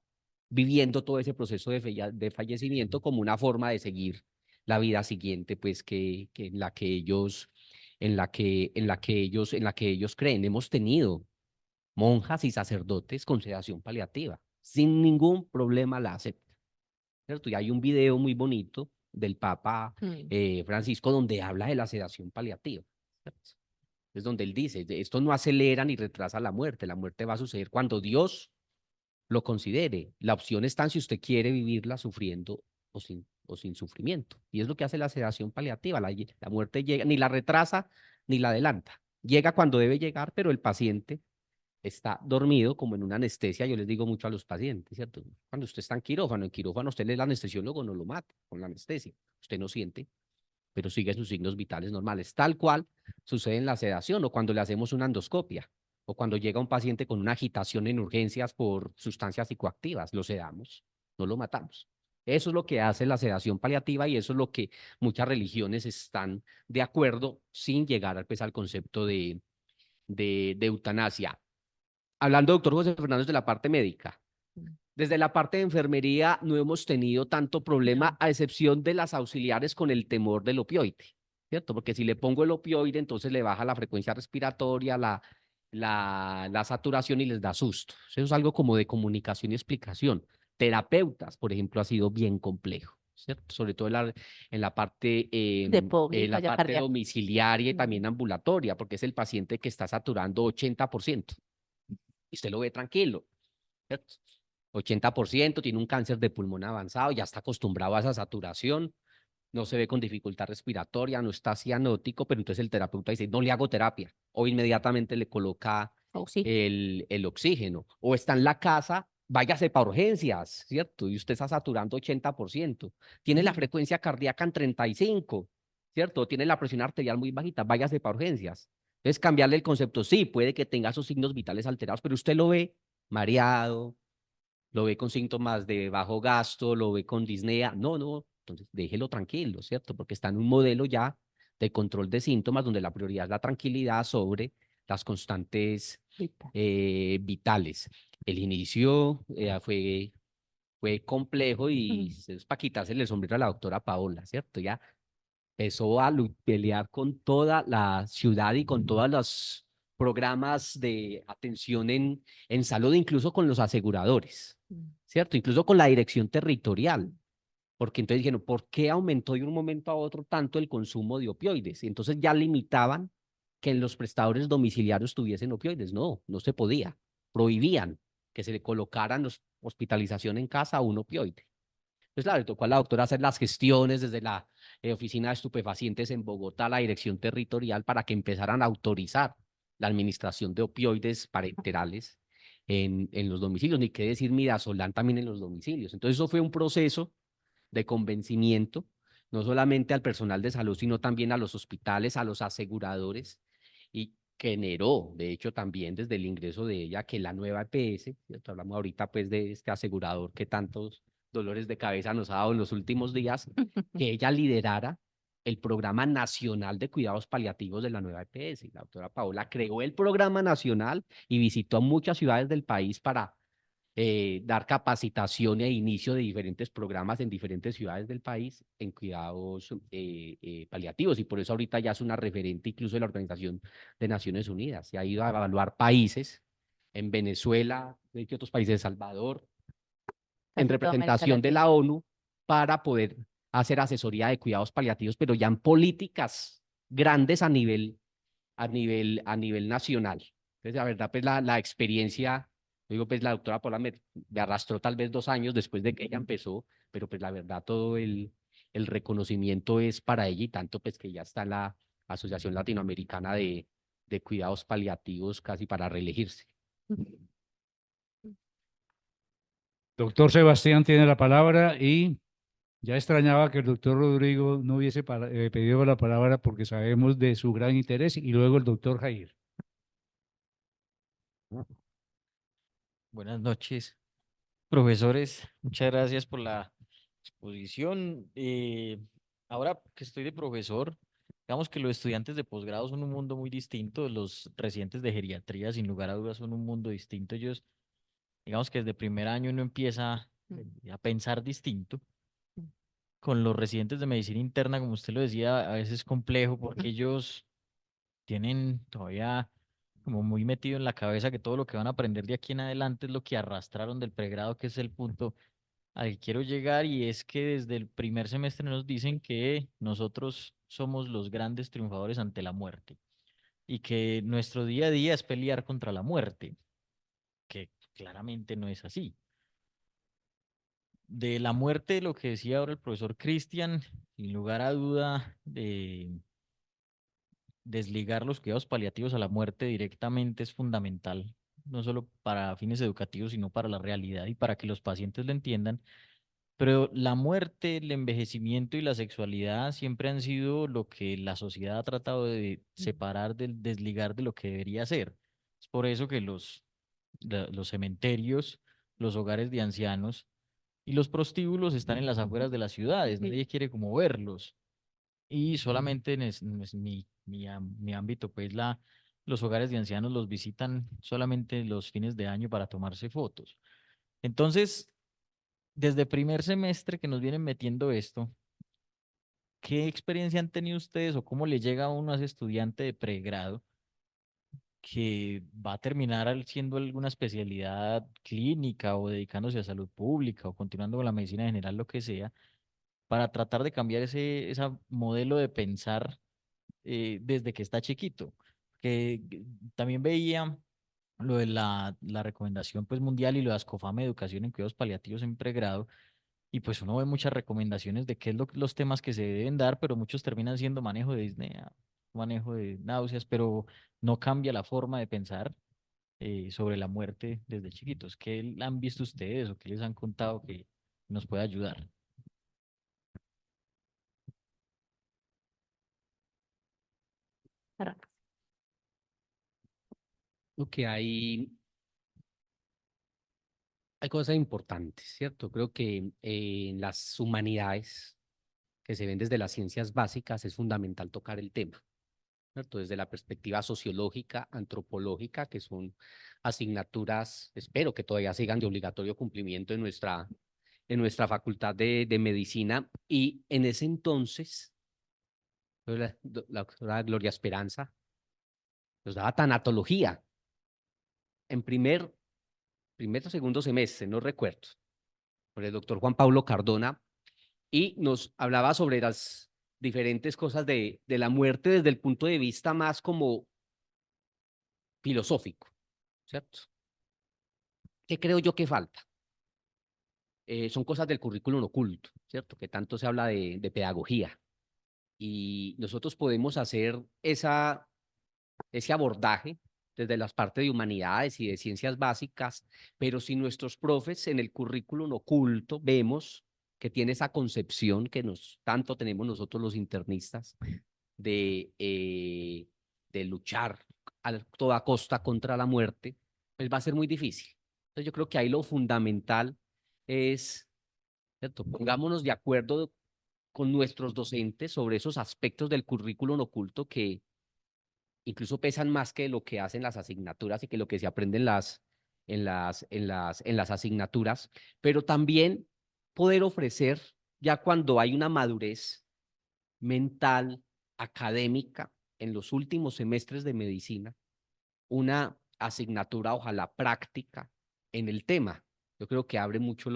viviendo todo ese proceso de fallecimiento como una forma de seguir la vida siguiente, pues que en la que ellos, en la que ellos creen. Hemos tenido monjas y sacerdotes con sedación paliativa, sin ningún problema la aceptan, ¿cierto? Y hay un video muy bonito del Papa Francisco donde habla de la sedación paliativa, ¿cierto? Es donde él dice, esto no acelera ni retrasa la muerte va a suceder cuando Dios lo considere. La opción está en si usted quiere vivirla sufriendo o sin sufrimiento. Y es lo que hace la sedación paliativa. La muerte llega, ni la retrasa ni la adelanta. Llega cuando debe llegar, pero el paciente está dormido como en una anestesia. Yo les digo mucho a los pacientes, ¿cierto? Cuando usted está en quirófano usted el anestesiólogo no lo mata con la anestesia. Usted no siente, pero sigue sus signos vitales normales, tal cual sucede en la sedación o cuando le hacemos una endoscopia o cuando llega un paciente con una agitación en urgencias por sustancias psicoactivas, lo sedamos, no lo matamos. Eso es lo que hace la sedación paliativa y eso es lo que muchas religiones están de acuerdo sin llegar pues, al concepto de eutanasia. Hablando, doctor José Fernández, de la parte médica. Desde la parte de enfermería no hemos tenido tanto problema, a excepción de las auxiliares con el temor del opioide, ¿cierto? Porque si le pongo el opioide, entonces le baja la frecuencia respiratoria, la saturación y les da susto. Eso es algo como de comunicación y explicación. Terapeutas, por ejemplo, ha sido bien complejo, ¿cierto? Sobre todo en la parte, De POC y en la falla parte cardíaca. domiciliaria y también ambulatoria, porque es el paciente que está saturando 80%. Y usted lo ve tranquilo, ¿cierto? 80%, tiene un cáncer de pulmón avanzado, ya está acostumbrado a esa saturación, no se ve con dificultad respiratoria, no está cianótico, pero entonces el terapeuta dice, no le hago terapia, o inmediatamente le coloca el oxígeno, o está en la casa, váyase para urgencias, ¿cierto? Y usted está saturando 80%, tiene la frecuencia cardíaca en 35, ¿cierto? Tiene la presión arterial muy bajita, váyase para urgencias. Entonces cambiarle el concepto, sí, puede que tenga sus signos vitales alterados, pero usted lo ve mareado, lo ve con síntomas de bajo gasto, lo ve con disnea. No, no, entonces déjelo tranquilo, ¿cierto? Porque está en un modelo ya de control de síntomas donde la prioridad es la tranquilidad sobre las constantes vitales. El inicio fue complejo y es para quitarse el sombrero a la doctora Paola, ¿cierto? Ya empezó a pelear con toda la ciudad y con todos los programas de atención en salud, incluso con los aseguradores, ¿cierto? Incluso con la dirección territorial, porque entonces dijeron, ¿por qué aumentó de un momento a otro tanto el consumo de opioides? Y entonces ya limitaban que en los prestadores domiciliarios tuviesen opioides. No, no se podía. Prohibían que se le colocaran hospitalización en casa a un opioide. Pues claro, le tocó a la doctora hacer las gestiones desde la oficina de estupefacientes en Bogotá, la dirección territorial, para que empezaran a autorizar la administración de opioides parenterales en los domicilios, ni qué decir midazolam también en los domicilios. Entonces eso fue un proceso de convencimiento, no solamente al personal de salud, sino también a los hospitales, a los aseguradores, y generó, de hecho, también desde el ingreso de ella, que la nueva EPS, ¿cierto? Hablamos ahorita pues de este asegurador que tantos dolores de cabeza nos ha dado en los últimos días, que ella liderara el Programa Nacional de Cuidados Paliativos de la nueva EPS. Y la doctora Paola creó el Programa Nacional y visitó a muchas ciudades del país para dar capacitación e inicio de diferentes programas en diferentes ciudades del país en cuidados paliativos. Y por eso ahorita ya es una referente incluso de la Organización de Naciones Unidas. Se ha ido a evaluar países en Venezuela, de otros países, de Salvador, en Casi toda América representación de Latina. la ONU para poder hacer asesoría de cuidados paliativos, pero ya en políticas grandes a nivel nacional. Entonces, la verdad, pues la experiencia, digo, pues la doctora Paula me arrastró tal vez 2 años después de que ella empezó, pero pues la verdad todo el reconocimiento es para ella y tanto pues que ya está en la Asociación Latinoamericana de Cuidados Paliativos casi para reelegirse. Doctor Sebastián tiene la palabra y Ya extrañaba que el doctor Rodrigo no hubiese pedido la palabra porque sabemos de su gran interés y luego el doctor Jair. Buenas noches, profesores. Muchas gracias por la exposición. Ahora que estoy de profesor, digamos que los estudiantes de posgrado son un mundo muy distinto. Los residentes de geriatría, sin lugar a dudas, son un mundo distinto. Ellos, digamos que desde primer año uno empieza a pensar distinto. Con los residentes de medicina interna, como usted lo decía, a veces es complejo porque ellos tienen todavía como muy metido en la cabeza que todo lo que van a aprender de aquí en adelante es lo que arrastraron del pregrado, que es el punto al que quiero llegar, y es que desde el primer semestre nos dicen que nosotros somos los grandes triunfadores ante la muerte y que nuestro día a día es pelear contra la muerte, que claramente no es así. De la muerte, lo que decía ahora el profesor Cristian, sin lugar a duda, de desligar los cuidados paliativos a la muerte directamente es fundamental, no solo para fines educativos, sino para la realidad y para que los pacientes lo entiendan. Pero la muerte, el envejecimiento y la sexualidad siempre han sido lo que la sociedad ha tratado de separar, desligar de lo que debería ser. Es por eso que los cementerios, los hogares de ancianos y los prostíbulos están en las afueras de las ciudades. Nadie quiere como verlos. Y solamente mi ámbito, pues los hogares de ancianos los visitan solamente los fines de año para tomarse fotos. Entonces, desde primer semestre que nos vienen metiendo esto, ¿qué experiencia han tenido ustedes o cómo le llega a uno a ese estudiante de pregrado que va a terminar siendo alguna especialidad clínica o dedicándose a salud pública o continuando con la medicina general, lo que sea, para tratar de cambiar ese modelo de pensar desde que está chiquito? Que también veía lo de la recomendación pues mundial y lo de Ascofame, educación en cuidados paliativos en pregrado, y pues uno ve muchas recomendaciones de qué es los temas que se deben dar, pero muchos terminan siendo manejo de disnea, manejo de náuseas, pero no cambia la forma de pensar sobre la muerte desde chiquitos. ¿Qué han visto ustedes o qué les han contado que nos puede ayudar? Arranca. Lo que hay cosas importantes, ¿cierto? Creo que en las humanidades que se ven desde las ciencias básicas es fundamental tocar el tema, ¿cierto? Desde la perspectiva sociológica, antropológica, que son asignaturas, espero que todavía sigan de obligatorio cumplimiento en nuestra facultad de medicina. Y en ese entonces, la doctora Gloria Esperanza nos daba tanatología en primer o segundo semestre, no recuerdo, por el doctor Juan Pablo Cardona, y nos hablaba sobre las diferentes cosas de la muerte desde el punto de vista más como filosófico, ¿cierto? ¿Qué creo yo que falta? Son cosas del currículum oculto, ¿cierto? Que tanto se habla de pedagogía. Y nosotros podemos hacer ese abordaje desde las partes de humanidades y de ciencias básicas, pero si nuestros profes en el currículum oculto vemos que tiene esa concepción que tanto tenemos nosotros los internistas de luchar a toda costa contra la muerte, pues va a ser muy difícil. Entonces yo creo que ahí lo fundamental es, ¿cierto? Pongámonos de acuerdo con nuestros docentes sobre esos aspectos del currículum oculto que incluso pesan más que lo que hacen las asignaturas y que lo que se aprende en las asignaturas, pero también poder ofrecer, ya cuando hay una madurez mental, académica, en los últimos semestres de medicina, una asignatura, ojalá práctica, en el tema. Yo creo que abre mucho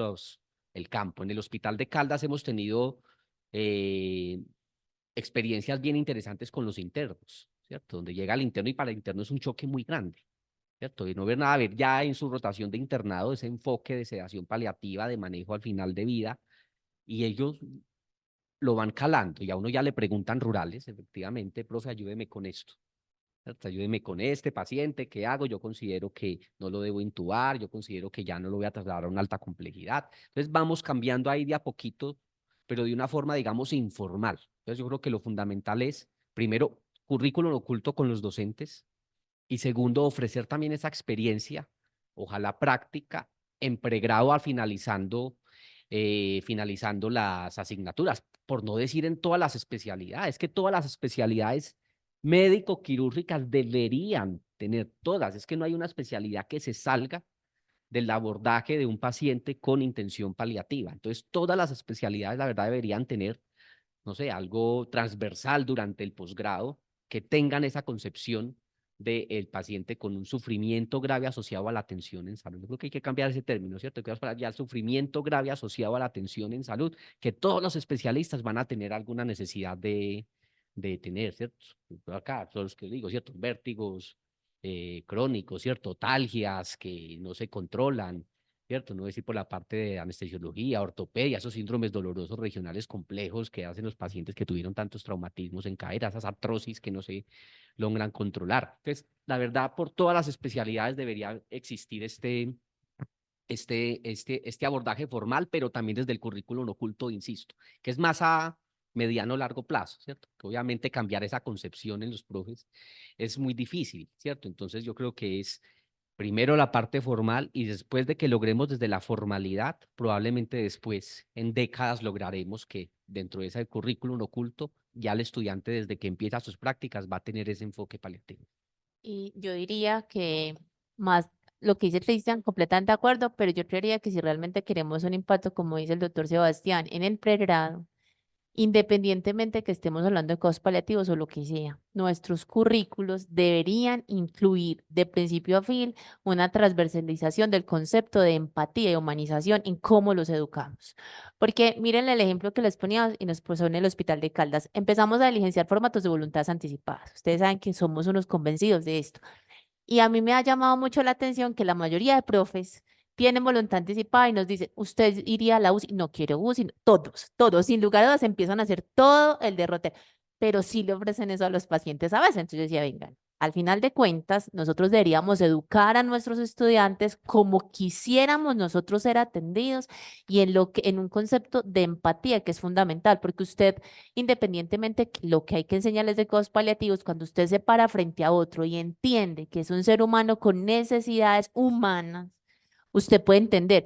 el campo. En el Hospital de Caldas hemos tenido experiencias bien interesantes con los internos, ¿cierto? Donde llega el interno y para el interno es un choque muy grande, ¿cierto? Y no ver nada, ver ya en su rotación de internado ese enfoque de sedación paliativa, de manejo al final de vida, y ellos lo van calando y a uno ya le preguntan rurales, efectivamente, profe, ayúdeme con esto. ¿Cierto? Ayúdeme con este paciente, ¿qué hago? Yo considero que no lo debo intubar, yo considero que ya no lo voy a trasladar a una alta complejidad. Entonces vamos cambiando ahí de a poquito pero de una forma, digamos, informal. Entonces yo creo que lo fundamental es, primero, currículum oculto con los docentes y segundo, ofrecer también esa experiencia, ojalá práctica, en pregrado finalizando las asignaturas, por no decir en todas las especialidades, que todas las especialidades médico-quirúrgicas deberían tener todas, es que no hay una especialidad que se salga del abordaje de un paciente con intención paliativa. Entonces, todas las especialidades, la verdad, deberían tener, no sé, algo transversal durante el posgrado, que tengan esa concepción del paciente con un sufrimiento grave asociado a la atención en salud. Yo creo que hay que cambiar ese término, ¿cierto? Que para ya el sufrimiento grave asociado a la atención en salud, que todos los especialistas van a tener alguna necesidad de tener, ¿cierto? Acá, todos los que digo, ¿cierto? Vértigos crónicos, ¿cierto? Talgias que no se controlan, ¿cierto? No decir por la parte de anestesiología, ortopedia, esos síndromes dolorosos regionales complejos que hacen los pacientes que tuvieron tantos traumatismos en cadera, esas artrosis que no se logran controlar. Entonces, la verdad, por todas las especialidades debería existir este abordaje formal, pero también desde el currículum oculto, insisto, que es más a mediano o largo plazo, ¿cierto? Que obviamente cambiar esa concepción en los profes es muy difícil, ¿cierto? Entonces yo creo que es primero la parte formal y después de que logremos desde la formalidad, probablemente después, en décadas, lograremos que dentro de ese currículum oculto, ya el estudiante desde que empieza sus prácticas va a tener ese enfoque paliativo. Y yo diría que más lo que dice Cristian, completamente de acuerdo, pero yo creería que si realmente queremos un impacto, como dice el doctor Sebastián, en el pregrado, independientemente que estemos hablando de cuidados paliativos o lo que sea, nuestros currículos deberían incluir de principio a fin una transversalización del concepto de empatía y humanización en cómo los educamos. Porque miren el ejemplo que les poníamos y nos pasó en el Hospital de Caldas. Empezamos a diligenciar formatos de voluntades anticipadas. Ustedes saben que somos unos convencidos de esto. Y a mí me ha llamado mucho la atención que la mayoría de profes tienen voluntad anticipada y nos dicen, usted iría a la UCI, no quiero UCI, todos, sin lugar a dudas, empiezan a hacer todo el derrotero, pero sí le ofrecen eso a los pacientes a veces. Entonces yo decía, vengan, al final de cuentas, nosotros deberíamos educar a nuestros estudiantes como quisiéramos nosotros ser atendidos y en un concepto de empatía que es fundamental, porque usted, independientemente lo que hay que enseñarles de cuidados paliativos, cuando usted se para frente a otro y entiende que es un ser humano con necesidades humanas, usted puede entender,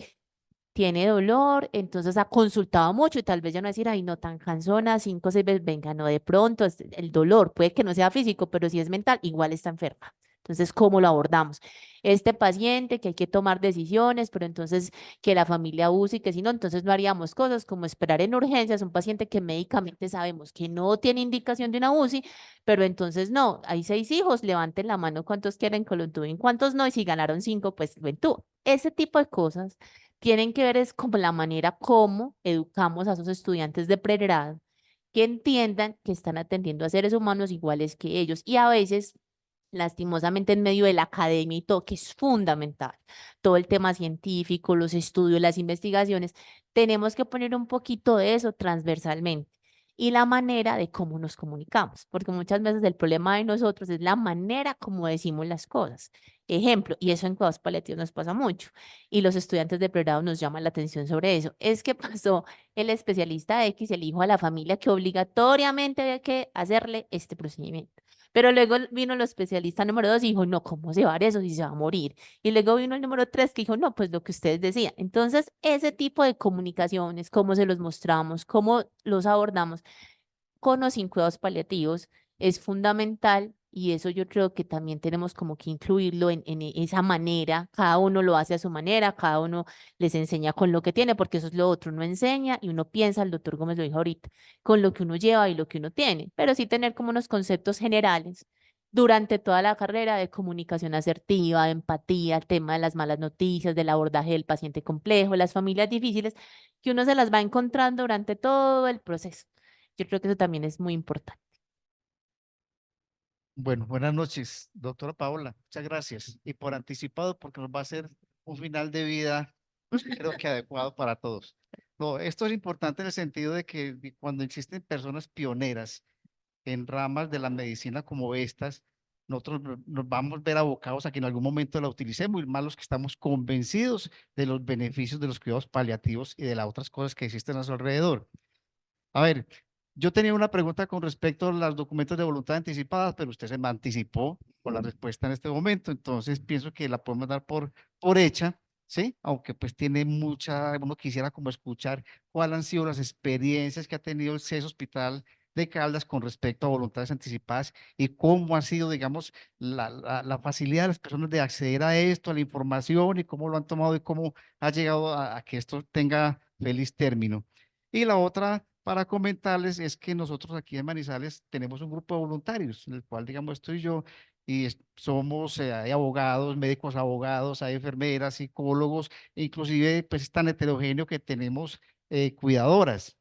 tiene dolor, entonces ha consultado mucho y tal vez ya no decir, ay, no tan cansona, 5 o 6 veces, venga, no, de pronto es el dolor, puede que no sea físico, pero si es mental, igual está enferma. Entonces, ¿cómo lo abordamos? Este paciente que hay que tomar decisiones, pero entonces que la familia use y que si no, entonces no haríamos cosas como esperar en urgencias, un paciente que médicamente sabemos que no tiene indicación de una UCI, pero entonces no, hay 6 hijos, levanten la mano cuántos quieren que lo entuben, cuántos no, y si ganaron 5, pues lo entuban. Ese tipo de cosas tienen que ver es como la manera como educamos a esos estudiantes de pregrado que entiendan que están atendiendo a seres humanos iguales que ellos y a veces, lastimosamente, en medio de la academia y todo, que es fundamental, todo el tema científico, los estudios, las investigaciones, tenemos que poner un poquito de eso transversalmente y la manera de cómo nos comunicamos, porque muchas veces el problema de nosotros es la manera como decimos las cosas. Ejemplo, y eso en cuidados paliativos nos pasa mucho, y los estudiantes de pregrado nos llaman la atención sobre eso. Es que pasó el especialista X, el hijo a la familia, que obligatoriamente había que hacerle este procedimiento. Pero luego vino el especialista número 2 y dijo, no, ¿cómo se va a hacer eso si se va a morir? Y luego vino el número 3 que dijo, no, pues lo que ustedes decían. Entonces, ese tipo de comunicaciones, cómo se los mostramos, cómo los abordamos, con o sin cuidados paliativos, es fundamental y eso yo creo que también tenemos como que incluirlo en esa manera. Cada uno lo hace a su manera, cada uno les enseña con lo que tiene, porque eso es lo otro, uno enseña y uno piensa, el doctor Gómez lo dijo ahorita, con lo que uno lleva y lo que uno tiene, pero sí tener como unos conceptos generales durante toda la carrera de comunicación asertiva, de empatía, el tema de las malas noticias, del abordaje del paciente complejo, las familias difíciles, que uno se las va encontrando durante todo el proceso. Yo creo que eso también es muy importante. Bueno, buenas noches, doctora Paola. Muchas gracias. Y por anticipado, porque nos va a ser un final de vida, creo que adecuado para todos. No, esto es importante en el sentido de que cuando existen personas pioneras en ramas de la medicina como estas, nosotros nos vamos a ver abocados a que en algún momento la utilicemos, y más los que estamos convencidos de los beneficios de los cuidados paliativos y de las otras cosas que existen a su alrededor. A ver, yo tenía una pregunta con respecto a los documentos de voluntad anticipada, pero usted se me anticipó con la respuesta en este momento, entonces pienso que la podemos dar por hecha, ¿sí? Aunque pues tiene mucha, uno quisiera como escuchar cuáles han sido las experiencias que ha tenido el CES Hospital de Caldas con respecto a voluntades anticipadas y cómo ha sido, digamos, la facilidad de las personas de acceder a esto, a la información y cómo lo han tomado y cómo ha llegado a que esto tenga feliz término. Y la otra para comentarles es que nosotros aquí en Manizales tenemos un grupo de voluntarios, en el cual, digamos, estoy yo, y somos, hay abogados, médicos abogados, hay enfermeras, psicólogos, e inclusive, pues es tan heterogéneo que tenemos cuidadoras.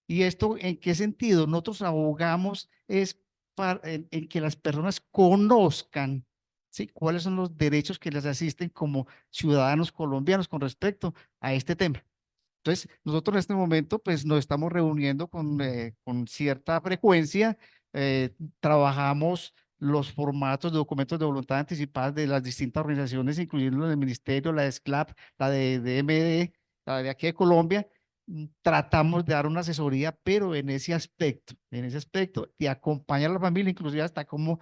¿Y esto en qué sentido? Nosotros abogamos es en que las personas conozcan, ¿sí? Cuáles son los derechos que les asisten como ciudadanos colombianos con respecto a este tema. Entonces, nosotros en este momento, pues nos estamos reuniendo con cierta frecuencia, trabajamos los formatos de documentos de voluntad anticipada de las distintas organizaciones, incluyendo el Ministerio, la de SCLAP, la de MD, la de aquí de Colombia. Tratamos de dar una asesoría, pero en ese aspecto, de acompañar a la familia, inclusive hasta cómo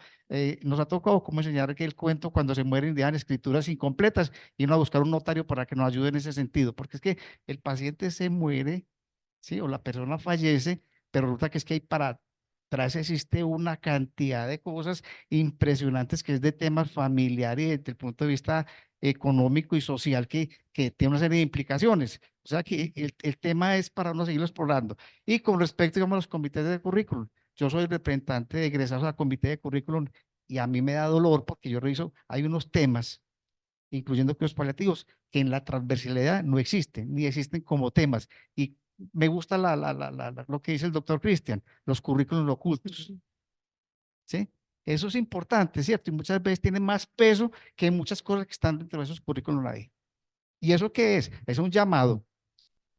nos ha tocado, cómo enseñar que el cuento cuando se mueren dejan escrituras incompletas y no a buscar un notario para que nos ayude en ese sentido, porque es que el paciente se muere, ¿sí? O la persona fallece, pero resulta que es que hay para atrás existe una cantidad de cosas impresionantes que es de temas familiares y desde el punto de vista económico y social que tiene una serie de implicaciones. O sea que el tema es para uno seguirlo explorando. Y con respecto, digamos, a los comités de currículum, yo soy representante de egresados al comité de currículum y a mí me da dolor porque yo reviso, hay unos temas incluyendo cuidados paliativos, que en la transversalidad no existen, ni existen como temas. Y me gusta lo que dice el doctor Cristian, los currículos ocultos, ¿sí? Eso es importante, ¿cierto? Y muchas veces tienen más peso que muchas cosas que están dentro de esos currículos ahí. ¿Y eso qué es? Es un llamado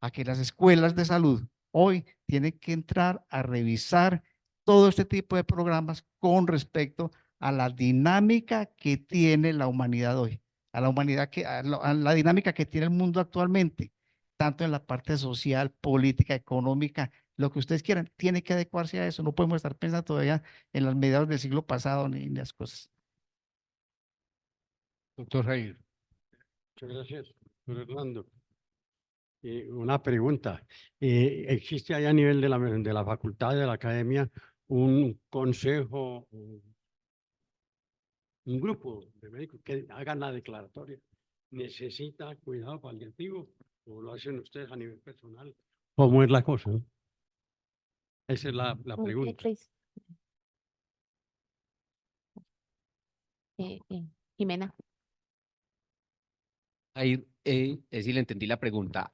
a que las escuelas de salud hoy tienen que entrar a revisar todo este tipo de programas con respecto a la dinámica que tiene la humanidad hoy, a la humanidad a la dinámica que tiene el mundo actualmente, tanto en la parte social, política, económica, lo que ustedes quieran, tiene que adecuarse a eso. No podemos estar pensando todavía en las mediados del siglo pasado ni en las cosas. Doctor Jair. Muchas gracias, don Hernando. Una pregunta. ¿Existe ahí a nivel de la facultad, de la academia, un consejo, un grupo de médicos que hagan la declaratoria? ¿Necesita cuidado paliativo o lo hacen ustedes a nivel personal? ¿Cómo es la cosa? Esa es la pregunta. Chris. Jimena. Ahí, sí le entendí la pregunta.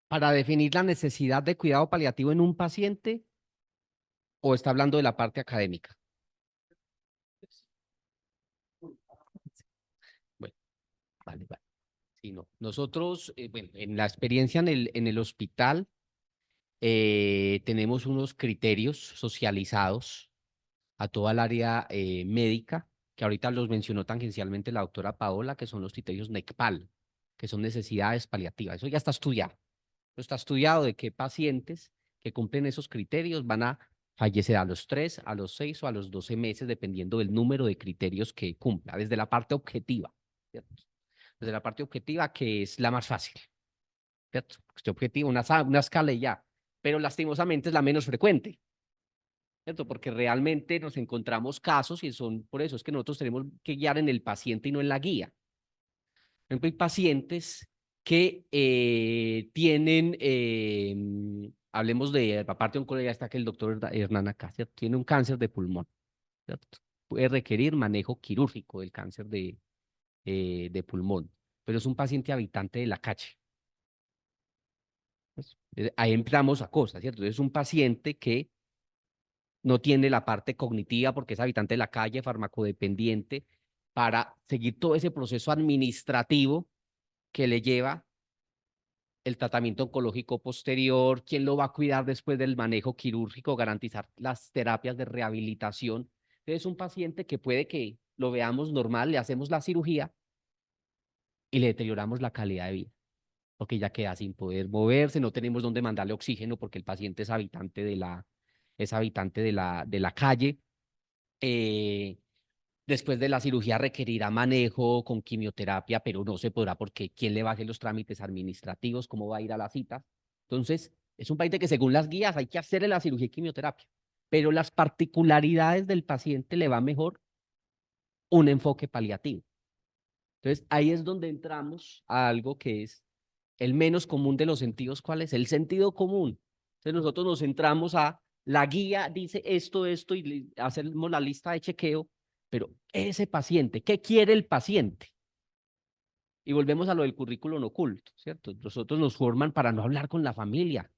Para definir la necesidad de cuidado paliativo en un paciente, ¿o está hablando de la parte académica? Bueno, vale. Sí, no. Nosotros, bueno, en la experiencia en el hospital, tenemos unos criterios socializados a toda el área médica, que ahorita los mencionó tangencialmente la doctora Paola, que son los criterios NECPAL, que son necesidades paliativas. Eso ya está estudiado. Eso está estudiado de qué pacientes que cumplen esos criterios van a fallecer a los 3, a los 6 o a los 12 meses, dependiendo del número de criterios que cumpla, desde la parte objetiva, ¿cierto? Desde la parte objetiva, que es la más fácil, ¿cierto? Este objetivo, una escala y ya, pero lastimosamente es la menos frecuente, ¿cierto? Porque realmente nos encontramos casos y son, por eso es que nosotros tenemos que guiar en el paciente y no en la guía. Por ejemplo, hay pacientes que tienen, hablemos de la parte oncológica, está que el doctor Hernán acá, ¿cierto? Tiene un cáncer de pulmón, ¿cierto? Puede requerir manejo quirúrgico del cáncer de pulmón, pero es un paciente habitante de la calle. Pues, ahí entramos a cosas, ¿cierto? Es un paciente que no tiene la parte cognitiva porque es habitante de la calle, farmacodependiente, para seguir todo ese proceso administrativo que le lleva el tratamiento oncológico posterior, quién lo va a cuidar después del manejo quirúrgico, garantizar las terapias de rehabilitación. Entonces, es un paciente que puede que lo veamos normal, le hacemos la cirugía y le deterioramos la calidad de vida. porque ya queda sin poder moverse, no tenemos dónde mandarle oxígeno porque el paciente es habitante de la calle. Después de la cirugía requerirá manejo con quimioterapia, pero no se podrá porque ¿quién le va a hacer los trámites administrativos? ¿Cómo va a ir a la cita? Entonces, es un paciente que según las guías hay que hacerle la cirugía y quimioterapia, pero las particularidades del paciente le va mejor un enfoque paliativo. Entonces, ahí es donde entramos a algo que es el menos común de los sentidos. ¿Cuál es? El sentido común. Entonces, nosotros nos centramos a la guía dice esto, y hacemos la lista de chequeo, pero ese paciente, ¿qué quiere el paciente? Y volvemos a lo del currículum oculto, ¿cierto? Nosotros nos forman para no hablar con la familia,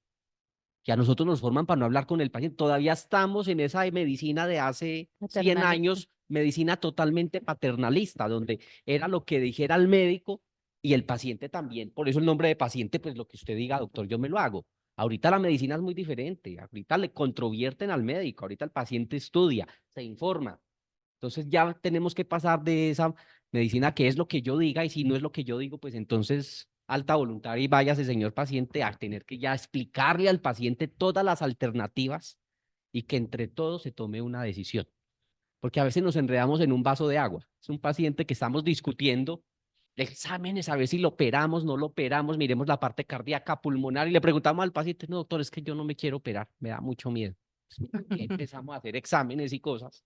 que a nosotros nos forman para no hablar con el paciente. Todavía estamos en esa medicina de hace 100 Paternalista. años, medicina totalmente paternalista, donde era lo que dijera el médico y el paciente también. Por eso el nombre de paciente, pues lo que usted diga, doctor, yo me lo hago. Ahorita la medicina es muy diferente, ahorita le controvierten al médico, ahorita el paciente estudia, se informa. Entonces ya tenemos que pasar de esa medicina que es lo que yo diga y si no es lo que yo digo, pues entonces alta voluntad y váyase, señor paciente, a tener que ya explicarle al paciente todas las alternativas y que entre todos se tome una decisión. Porque a veces nos enredamos en un vaso de agua. Es un paciente que estamos discutiendo exámenes, a ver si lo operamos, no lo operamos, miremos la parte cardíaca, pulmonar y le preguntamos al paciente, no, doctor, es que yo no me quiero operar, me da mucho miedo. Y empezamos a hacer exámenes y cosas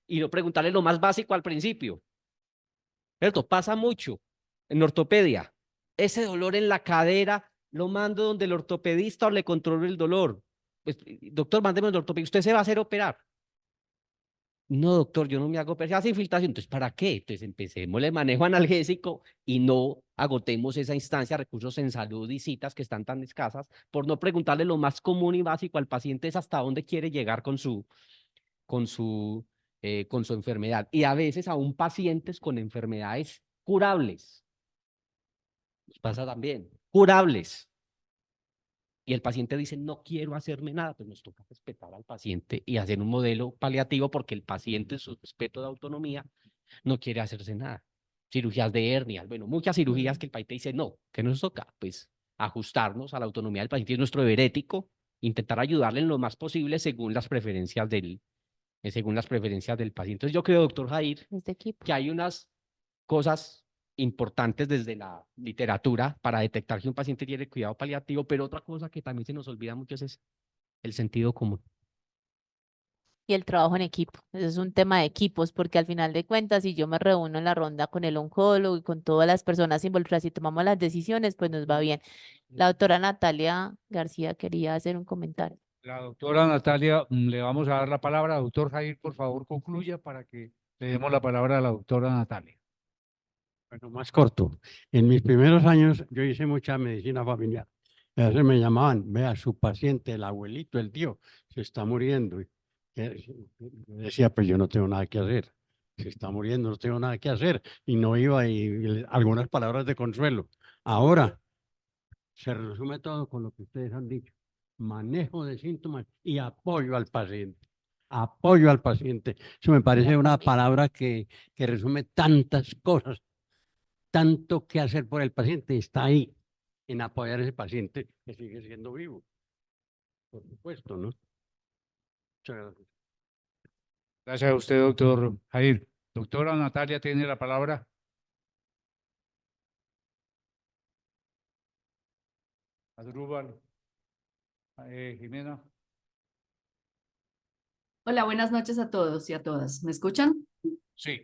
y no preguntarle lo más básico al principio. ¿Cierto? Pasa mucho en ortopedia. Ese dolor en la cadera lo mando donde el ortopedista o le controlo el dolor. Pues, doctor, mándeme al ortopedista, ¿usted se va a hacer operar? No, doctor, yo no me hago operar, se hace infiltración. Entonces, ¿para qué? Entonces, empecemos el manejo analgésico y no agotemos esa instancia, recursos en salud y citas que están tan escasas, por no preguntarle lo más común y básico al paciente es hasta dónde quiere llegar con su con su, con su enfermedad. Y a veces aún pacientes con enfermedades curables. Nos pasa también, curables. Y el paciente dice, no quiero hacerme nada, pues nos toca respetar al paciente y hacer un modelo paliativo porque el paciente, en su respeto de autonomía, no quiere hacerse nada. Cirugías de hernias, bueno, muchas cirugías que el paciente dice, no, ¿qué nos toca? Pues ajustarnos a la autonomía del paciente, es nuestro deber ético, intentar ayudarle en lo más posible según las preferencias del paciente. Entonces yo creo, doctor Jair, Este equipo. que hay unas cosas importantes desde la literatura para detectar que un paciente tiene cuidado paliativo, pero otra cosa que también se nos olvida mucho es el sentido común. Y el trabajo en equipo. Eso es un tema de equipos, porque al final de cuentas, si yo me reúno en la ronda con el oncólogo y con todas las personas involucradas y tomamos las decisiones, pues nos va bien. La doctora Natalia García quería hacer un comentario. La doctora Natalia, le vamos a dar la palabra. Doctor Jair, por favor, concluya para que le demos la palabra a la doctora Natalia. Bueno, más corto. En mis primeros años yo hice mucha medicina familiar. A veces me llamaban, vea, su paciente, el abuelito, el tío, se está muriendo. Y yo decía, pues yo no tengo nada que hacer. Se está muriendo, no tengo nada que hacer. Y no iba y algunas palabras de consuelo. Ahora se resume todo con lo que ustedes han dicho. Manejo de síntomas y apoyo al paciente. Apoyo al paciente. Eso me parece una palabra que resume tantas cosas, tanto que hacer por el paciente. Está ahí, en apoyar a ese paciente que sigue siendo vivo. Por supuesto, ¿no? Muchas gracias. Gracias a usted, doctor Jair. Doctora Natalia tiene la palabra. Adrúbal. Jimena. Hola, buenas noches a todos y a todas. ¿Me escuchan? Sí.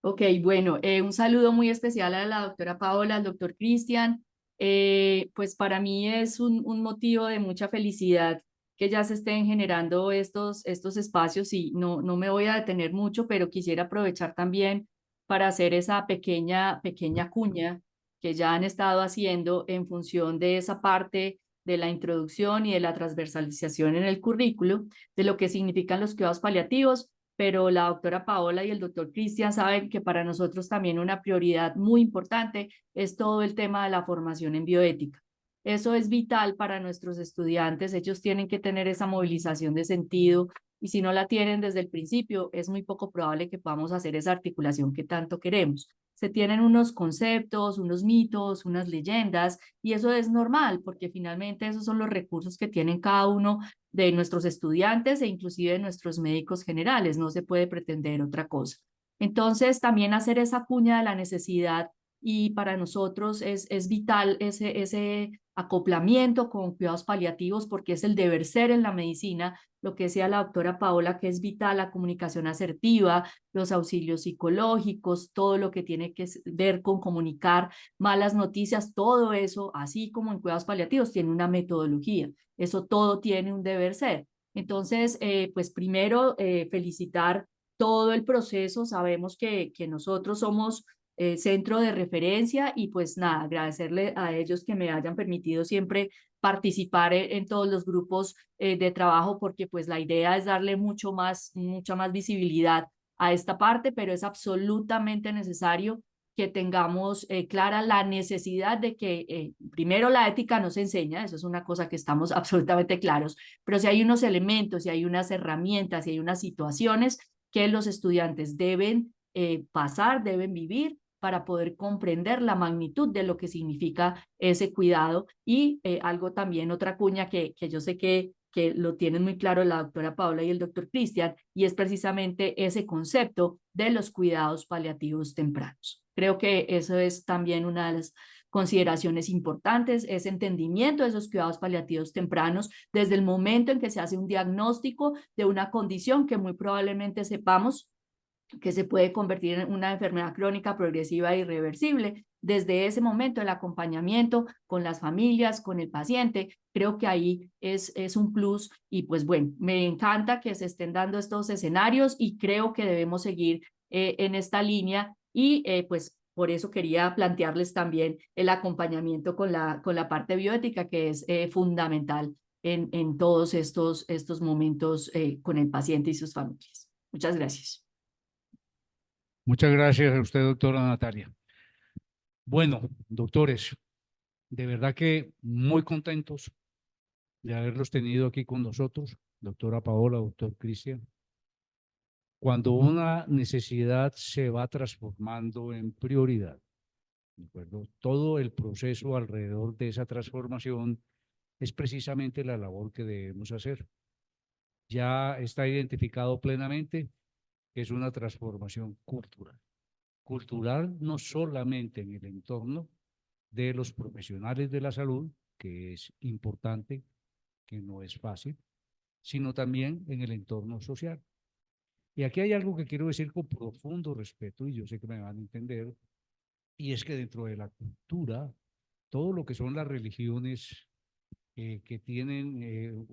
Ok, bueno, un saludo muy especial a la doctora Paola, al doctor Cristian. Pues para mí es un motivo de mucha felicidad que ya se estén generando estos espacios y no me voy a detener mucho, pero quisiera aprovechar también para hacer esa pequeña cuña que ya han estado haciendo en función de esa parte de la introducción y de la transversalización en el currículo, de lo que significan los cuidados paliativos, pero la doctora Paola y el doctor Cristian saben que para nosotros también una prioridad muy importante es todo el tema de la formación en bioética. Eso es vital para nuestros estudiantes, ellos tienen que tener esa movilización de sentido y si no la tienen desde el principio, es muy poco probable que podamos hacer esa articulación que tanto queremos. se tienen unos conceptos, unos mitos, unas leyendas, y eso es normal, porque finalmente esos son los recursos que tienen cada uno de nuestros estudiantes e inclusive de nuestros médicos generales, no se puede pretender otra cosa. Entonces, también hacer esa cuña de la necesidad y para nosotros es vital ese acoplamiento con cuidados paliativos porque es el deber ser en la medicina, lo que decía la doctora Paola, que es vital la comunicación asertiva, los auxilios psicológicos, todo lo que tiene que ver con comunicar malas noticias, todo eso, así como en cuidados paliativos, tiene una metodología, eso todo tiene un deber ser. Entonces, pues primero felicitar todo el proceso, sabemos que nosotros somos centro de referencia y pues nada, agradecerle a ellos que me hayan permitido siempre participar en todos los grupos de trabajo porque pues la idea es darle mucha más visibilidad a esta parte, pero es absolutamente necesario que tengamos clara la necesidad de que primero la ética nos enseña, eso es una cosa que estamos absolutamente claros, pero si hay unos elementos, si hay unas herramientas, si hay unas situaciones que los estudiantes deben pasar, deben vivir para poder comprender la magnitud de lo que significa ese cuidado y algo también, otra cuña que yo sé que lo tienen muy claro la doctora Paola y el doctor Cristian, y es precisamente ese concepto de los cuidados paliativos tempranos. Creo que eso es también una de las consideraciones importantes, ese entendimiento de esos cuidados paliativos tempranos desde el momento en que se hace un diagnóstico de una condición que muy probablemente sepamos que se puede convertir en una enfermedad crónica progresiva e irreversible. Desde ese momento, el acompañamiento con las familias, con el paciente, creo que ahí es un plus y pues bueno, me encanta que se estén dando estos escenarios y creo que debemos seguir en esta línea y pues por eso quería plantearles también el acompañamiento con la parte bioética que es fundamental en todos estos momentos con el paciente y sus familias. Muchas gracias. Muchas gracias a usted, doctora Natalia. Bueno, doctores, de verdad que muy contentos de haberlos tenido aquí con nosotros, doctora Paola, doctor Cristian. Cuando una necesidad se va transformando en prioridad, ¿de acuerdo? Todo el proceso alrededor de esa transformación es precisamente la labor que debemos hacer. Ya está identificado plenamente que es una transformación cultural. Cultural no solamente en el entorno de los profesionales de la salud, que es importante, que no es fácil, sino también en el entorno social. Y aquí hay algo que quiero decir con profundo respeto, y yo sé que me van a entender, y es que dentro de la cultura, todo lo que son las religiones que tienen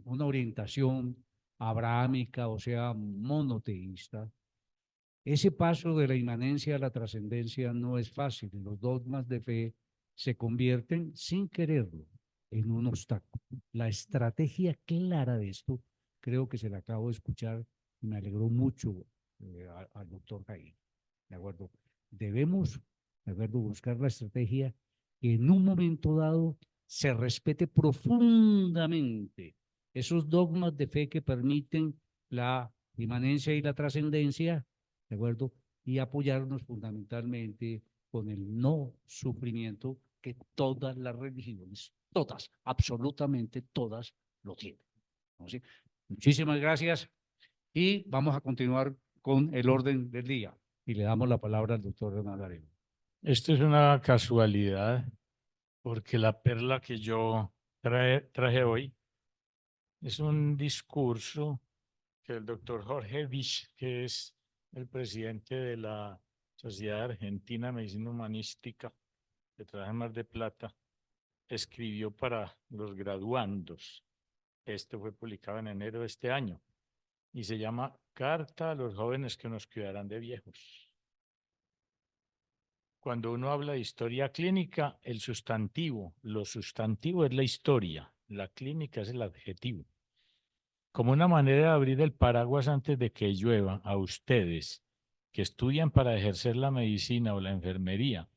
una orientación abrahámica, o sea, monoteísta, ese paso de la inmanencia a la trascendencia no es fácil. Los dogmas de fe se convierten sin quererlo en un obstáculo. La estrategia clara de esto creo que se la acabo de escuchar y me alegró mucho al doctor Jair. ¿De acuerdo? Debemos, de acuerdo, buscar la estrategia que en un momento dado se respete profundamente esos dogmas de fe que permiten la inmanencia y la trascendencia, ¿de acuerdo? Y apoyarnos fundamentalmente con el no sufrimiento que todas las religiones, todas, absolutamente todas, lo tienen. ¿Sí? Muchísimas gracias y vamos a continuar con el orden del día. Y le damos la palabra al doctor Nazareno. Esto es una casualidad, porque la perla que yo traje hoy es un discurso que el doctor Jorge Wisch, que es el presidente de la Sociedad Argentina de Medicina Humanística, que trabaja en Mar del Plata, escribió para los graduandos. Este fue publicado en enero de este año y se llama Carta a los jóvenes que nos cuidarán de viejos. Cuando uno habla de historia clínica, el sustantivo, lo sustantivo es la historia, la clínica es el adjetivo. Como una manera de abrir el paraguas antes de que llueva a ustedes que estudian para ejercer la medicina o la enfermería,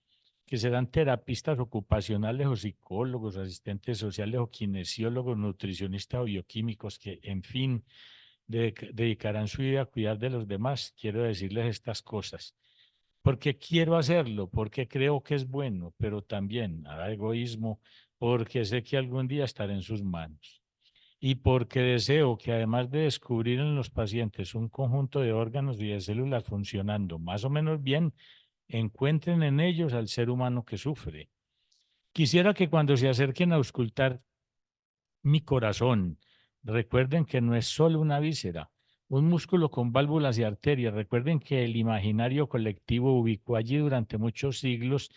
que serán terapistas ocupacionales o psicólogos, asistentes sociales o kinesiólogos, nutricionistas o bioquímicos, que en fin dedicarán su vida a cuidar de los demás, quiero decirles estas cosas. porque quiero hacerlo, porque creo que es bueno, pero también hará egoísmo porque sé que algún día estaré en sus manos. Y porque deseo que además de descubrir en los pacientes un conjunto de órganos y de células funcionando más o menos bien, encuentren en ellos al ser humano que sufre. Quisiera que cuando se acerquen a auscultar mi corazón, recuerden que no es solo una víscera, un músculo con válvulas y arterias. Recuerden que el imaginario colectivo ubicó allí durante muchos siglos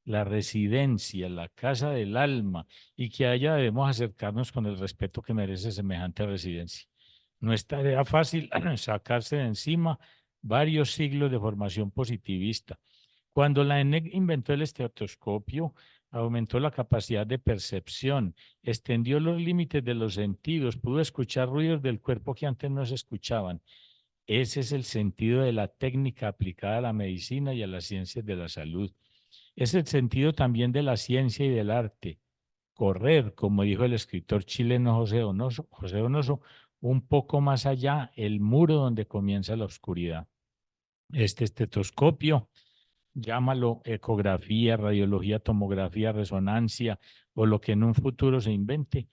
la residencia, la casa del alma, y que a ella debemos acercarnos con el respeto que merece semejante residencia. No es tarea fácil sacarse de encima varios siglos de formación positivista. Cuando la ENEC inventó el estetoscopio, aumentó la capacidad de percepción, extendió los límites de los sentidos, pudo escuchar ruidos del cuerpo que antes no se escuchaban. Ese es el sentido de la técnica aplicada a la medicina y a las ciencias de la salud. Es el sentido también de la ciencia y del arte. Correr, como dijo el escritor chileno José Donoso, un poco más allá, el muro donde comienza la oscuridad. Este estetoscopio, llámalo ecografía, radiología, tomografía, resonancia o lo que en un futuro se invente,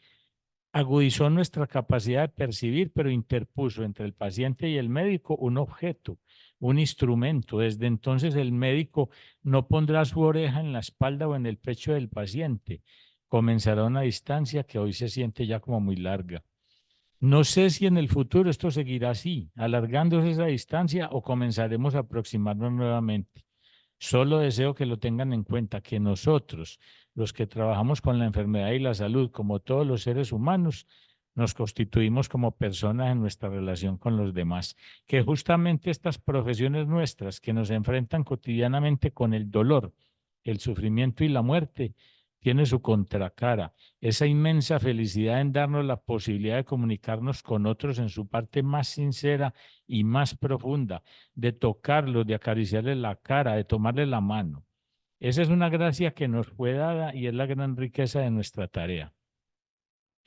agudizó nuestra capacidad de percibir, pero interpuso entre el paciente y el médico un objeto, un instrumento. Desde entonces el médico no pondrá su oreja en la espalda o en el pecho del paciente. Comenzará una distancia que hoy se siente ya como muy larga. No sé si en el futuro esto seguirá así, alargándose esa distancia o comenzaremos a aproximarnos nuevamente. Solo deseo que lo tengan en cuenta, que nosotros, los que trabajamos con la enfermedad y la salud, como todos los seres humanos, nos constituimos como personas en nuestra relación con los demás, que justamente estas profesiones nuestras que nos enfrentan cotidianamente con el dolor, el sufrimiento y la muerte, tiene su contracara, esa inmensa felicidad en darnos la posibilidad de comunicarnos con otros en su parte más sincera y más profunda, de tocarlos, de acariciarles la cara, de tomarles la mano. Esa es una gracia que nos fue dada y es la gran riqueza de nuestra tarea.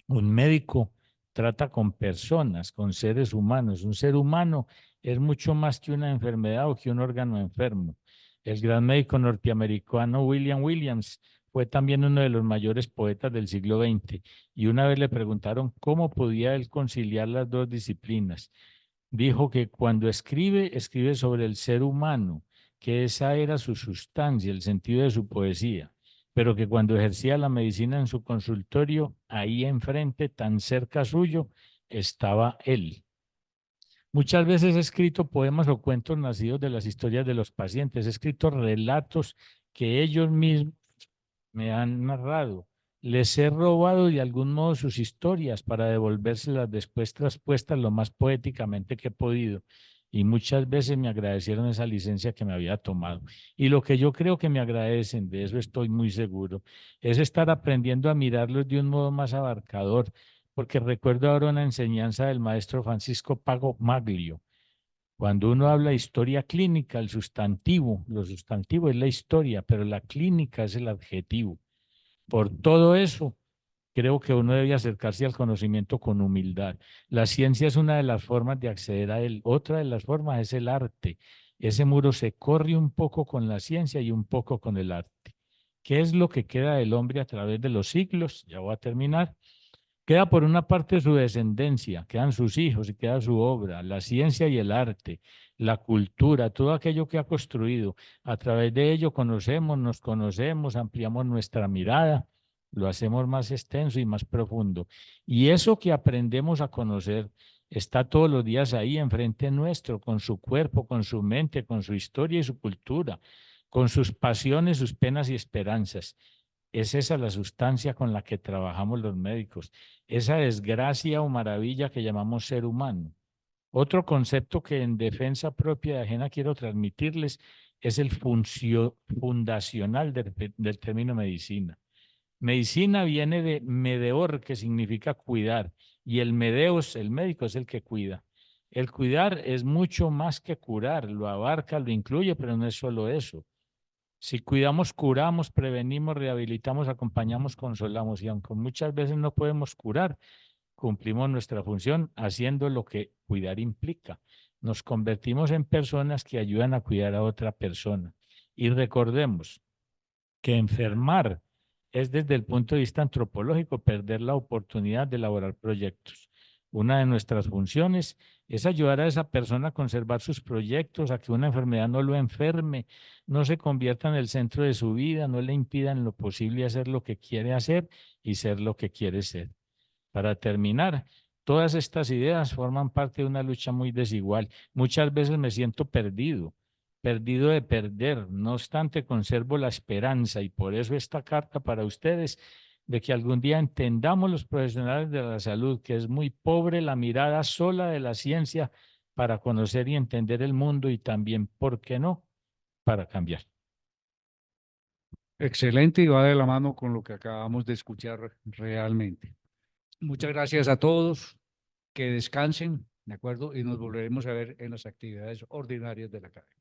Un médico trata con personas, con seres humanos. Un ser humano es mucho más que una enfermedad o que un órgano enfermo. El gran médico norteamericano William Williams fue también uno de los mayores poetas del siglo XX y una vez le preguntaron cómo podía él conciliar las dos disciplinas. Dijo que cuando escribe, escribe sobre el ser humano, que esa era su sustancia, el sentido de su poesía, pero que cuando ejercía la medicina en su consultorio, ahí enfrente, tan cerca suyo, estaba él. Muchas veces he escrito poemas o cuentos nacidos de las historias de los pacientes, he escrito relatos que ellos mismos me han narrado. Les he robado de algún modo sus historias para devolvérselas después traspuestas lo más poéticamente que he podido. Y muchas veces me agradecieron esa licencia que me había tomado. Y lo que yo creo que me agradecen, de eso estoy muy seguro, es estar aprendiendo a mirarlos de un modo más abarcador, porque recuerdo ahora una enseñanza del maestro Francisco Pago Maglio. Cuando uno habla de historia clínica, el sustantivo, lo sustantivo es la historia, pero la clínica es el adjetivo. Por todo eso, creo que uno debe acercarse al conocimiento con humildad. La ciencia es una de las formas de acceder a él. Otra de las formas es el arte. Ese muro se corre un poco con la ciencia y un poco con el arte. ¿Qué es lo que queda del hombre a través de los siglos? Ya voy a terminar. Queda por una parte su descendencia, quedan sus hijos y queda su obra, la ciencia y el arte, la cultura, todo aquello que ha construido. A través de ello conocemos, nos conocemos, ampliamos nuestra mirada, lo hacemos más extenso y más profundo. Y eso que aprendemos a conocer está todos los días ahí enfrente nuestro, con su cuerpo, con su mente, con su historia y su cultura, con sus pasiones, sus penas y esperanzas. Es esa la sustancia con la que trabajamos los médicos, esa desgracia o maravilla que llamamos ser humano. Otro concepto que en defensa propia y ajena quiero transmitirles es el fundacional del término medicina. Medicina viene de medeor, que significa cuidar, y el medeos, el médico, es el que cuida. El cuidar es mucho más que curar, lo abarca, lo incluye, pero no es solo eso. Si cuidamos, curamos, prevenimos, rehabilitamos, acompañamos, consolamos. Y aunque muchas veces no podemos curar, cumplimos nuestra función haciendo lo que cuidar implica. nos convertimos en personas que ayudan a cuidar a otra persona. Y recordemos que enfermar es desde el punto de vista antropológico perder la oportunidad de elaborar proyectos. Una de nuestras funciones es ayudar a esa persona a conservar sus proyectos, a que una enfermedad no lo enferme, no se convierta en el centro de su vida, no le impida en lo posible hacer lo que quiere hacer y ser lo que quiere ser. Para terminar, todas estas ideas forman parte de una lucha muy desigual. Muchas veces me siento perdido de perder. No obstante, conservo la esperanza y por eso esta carta para ustedes de que algún día entendamos los profesionales de la salud que es muy pobre la mirada sola de la ciencia para conocer y entender el mundo y también, ¿por qué no?, para cambiar. Excelente y va de la mano con lo que acabamos de escuchar realmente. Muchas gracias a todos, que descansen, ¿de acuerdo? Y nos volveremos a ver en las actividades ordinarias de la academia.